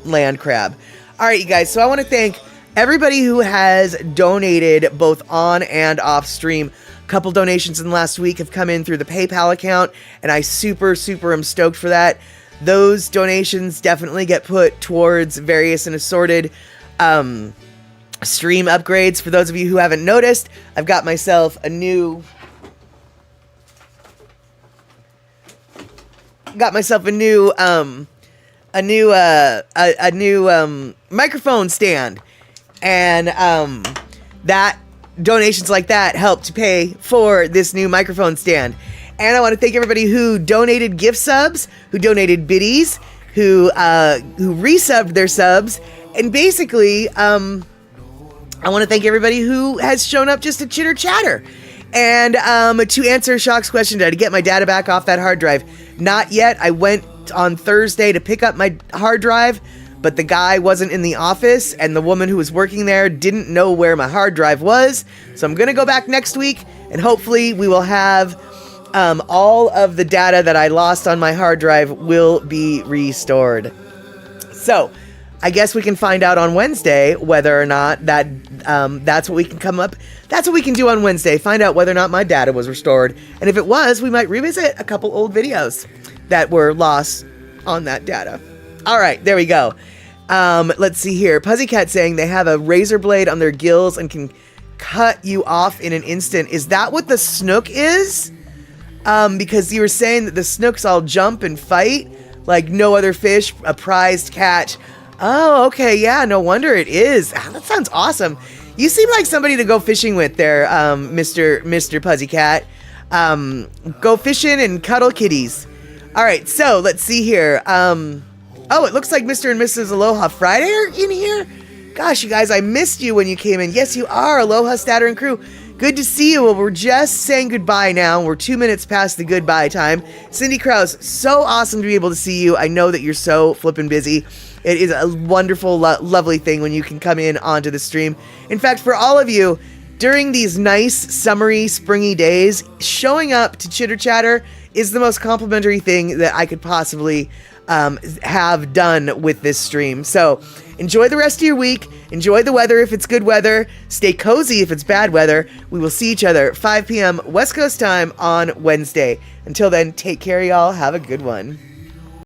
land crab. All right, you guys, so I want to thank everybody who has donated both on and off stream. A couple donations in the last week have come in through the PayPal account, and I super am stoked for that. Those donations definitely get put towards various and assorted stream upgrades. For those of you who haven't noticed, I've got myself a new microphone stand, And that donations like that help to pay for this new microphone stand. And I want to thank everybody who donated gift subs, who donated biddies, who resubbed their subs, and basically, I want to thank everybody who has shown up just to chitter chatter. And to answer Shock's question, did I get my data back off that hard drive? Not yet. I went on Thursday to pick up my hard drive, but the guy wasn't in the office, and the woman who was working there didn't know where my hard drive was. So I'm going to go back next week, and hopefully we will have all of the data that I lost on my hard drive will be restored. So I guess we can find out on Wednesday whether or not that's what we can come up. That's what we can do on Wednesday. Find out whether or not my data was restored. And if it was, we might revisit a couple old videos that were lost on that data. All right, there we go. Let's see here. Puzzycat saying they have a razor blade on their gills and can cut you off in an instant. Is that what the snook is? Because you were saying that the snooks all jump and fight like no other fish, a prized catch. Oh, okay, yeah, no wonder it is. That sounds awesome. You seem like somebody to go fishing with there, Mr. Puzzycat. Go fishing and cuddle kitties. All right, so let's see here. Oh, it looks like Mr. and Mrs. Aloha Friday are in here. Gosh, you guys, I missed you when you came in. Yes, you are. Aloha Statter and crew. Good to see you. Well, we're just saying goodbye now. We're 2 minutes past the goodbye time. Cindy Krause, so awesome to be able to see you. I know that you're so flippin' busy. It is a wonderful, lovely thing when you can come in onto the stream. In fact, for all of you, during these nice, summery, springy days, showing up to Chitter Chatter is the most complimentary thing that I could possibly have done with this stream. So enjoy the rest of your week. Enjoy the weather if it's good weather. Stay cozy if it's bad weather. We will see each other 5 p.m. West Coast time on Wednesday. Until then, take care, y'all. Have a good one.